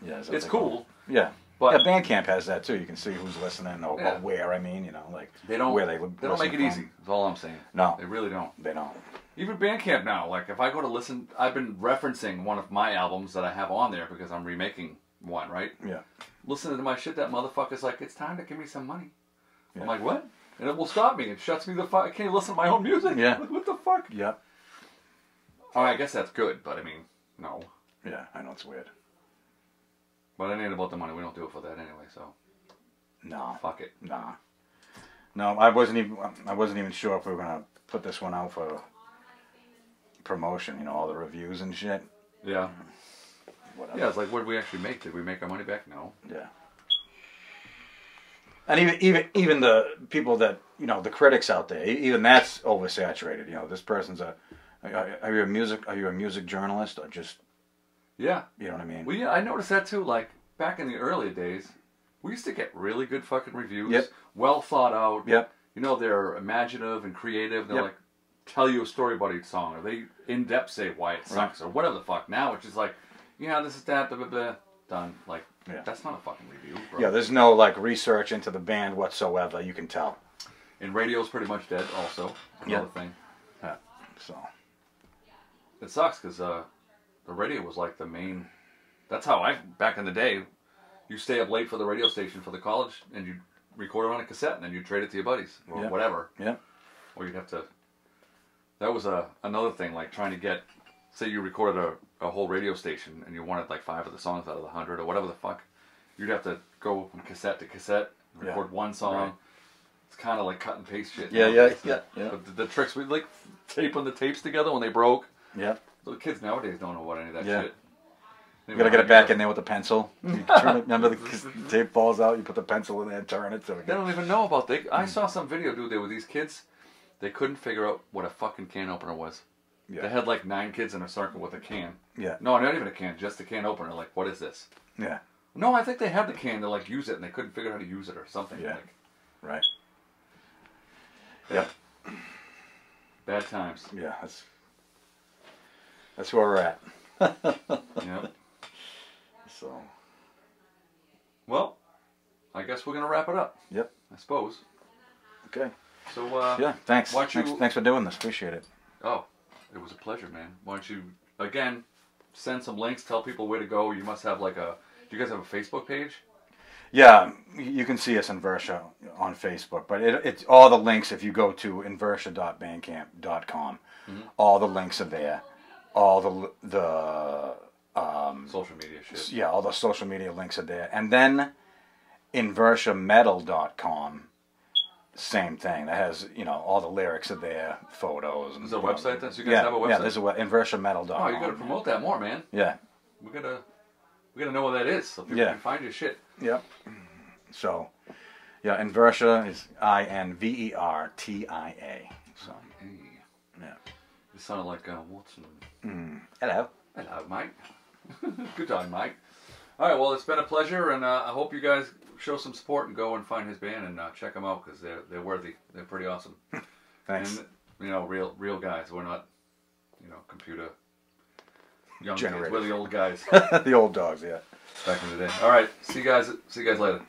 yeah, is that It's what they call cool. it? Yeah, But yeah, Bandcamp has that too. You can see who's listening or Yeah. where. I mean, like they don't where they don't listen make it from. easy. That's all I'm saying. No. They really don't. They don't. Even Bandcamp now, like if I go to listen, I've been referencing one of my albums that I have on there because I'm remaking one, right? Yeah, Listening to my shit, that motherfucker's like, it's time to give me some money. Yeah. I'm like, what? And it will stop me. It shuts me the fuck. I can't listen to my own music. Yeah. What the fuck? yeah, Oh, I guess that's good, but I mean, no. yeah. I know it's weird. But it ain't about the money. We don't do it for that anyway, so No, fuck it. nah, no. I wasn't even sure if we were gonna put this one out for promotion. All the reviews and shit. Yeah. Whatever. Yeah, it's like, what did we actually make? Did we make our money back? No. Yeah. And even the people that the critics out there, even that's oversaturated. This person's are you a music journalist or just Yeah. you know what I mean? Well, yeah, I noticed that too. Like back in the early days, we used to get really good fucking reviews. Yep. Well thought out. Yep. They're imaginative and creative. They're Yep. like tell you a story about each song, or they in depth say why it sucks, or whatever the fuck. Now it's just like, yeah, this is that, blah, blah, blah, done. Like Yeah. that's not a fucking review, bro. Yeah, there's no like research into the band whatsoever. You can tell. And radio's pretty much dead. Also, another Yep. thing. Yeah. So It sucks because the radio was like the main. That's how back in the day, you stay up late for the radio station for the college, and you record it on a cassette, and then you trade it to your buddies or Yeah. whatever. yeah, Or you'd have to. That was another thing, like trying to get. Say you recorded a whole radio station, and you wanted like 5 of the songs out of the 100 or whatever the fuck. You'd have to go from cassette to cassette, record one song. Right. It's kind of like cut and paste shit. Yeah, now. yeah. But the tricks we like taping the tapes together when they broke. yeah. The kids nowadays don't know what any of that Yeah. shit. You gotta get it back in there with the pencil. You turn it, remember, the tape falls out, you put the pencil in there and turn it. They don't even know about I saw some video, dude, there with these kids. They couldn't figure out what a fucking can opener was. Yeah. They had like 9 kids in a circle with a can. Yeah. No, not even a can, just a can opener. Like, what is this? Yeah. No, I think they had the can to like use it, and they couldn't figure out how to use it or something. Yeah. Like, right. Yep. Bad times. Yeah, that's where we're at. Yep. So. Well, I guess we're gonna wrap it up. Yep. I suppose. Okay. So. Yeah. Thanks. Thanks for doing this. Appreciate it. Oh, it was a pleasure, man. Why don't you again send some links? Tell people where to go. You must have like a. Do you guys have a Facebook page? Yeah, you can see us Invertia on Facebook, but it's all the links. If you go to invertia.bandcamp.com, all the links are there. All the social media shit. Yeah, all the social media links are there. And then invertiametal.com, same thing. That has, all the lyrics are there, photos. And, is there a website then? So you guys have a website? Yeah, there's a invertiametal.com. Oh, you got to promote that more, man. Yeah. We gotta know what that is so people can find your shit. Yep. So, yeah, Invertia is Invertia. So, yeah. You sound like Watson. Hello. Hello, mate. Good time, Mike. All right, well, it's been a pleasure, and I hope you guys show some support and go and find his band and check them out because they're worthy. They're pretty awesome. Thanks. And real guys. We're not, computer young Generators. kids. We're the old guys. The old dogs, yeah. Back in the day. All right, see you guys later.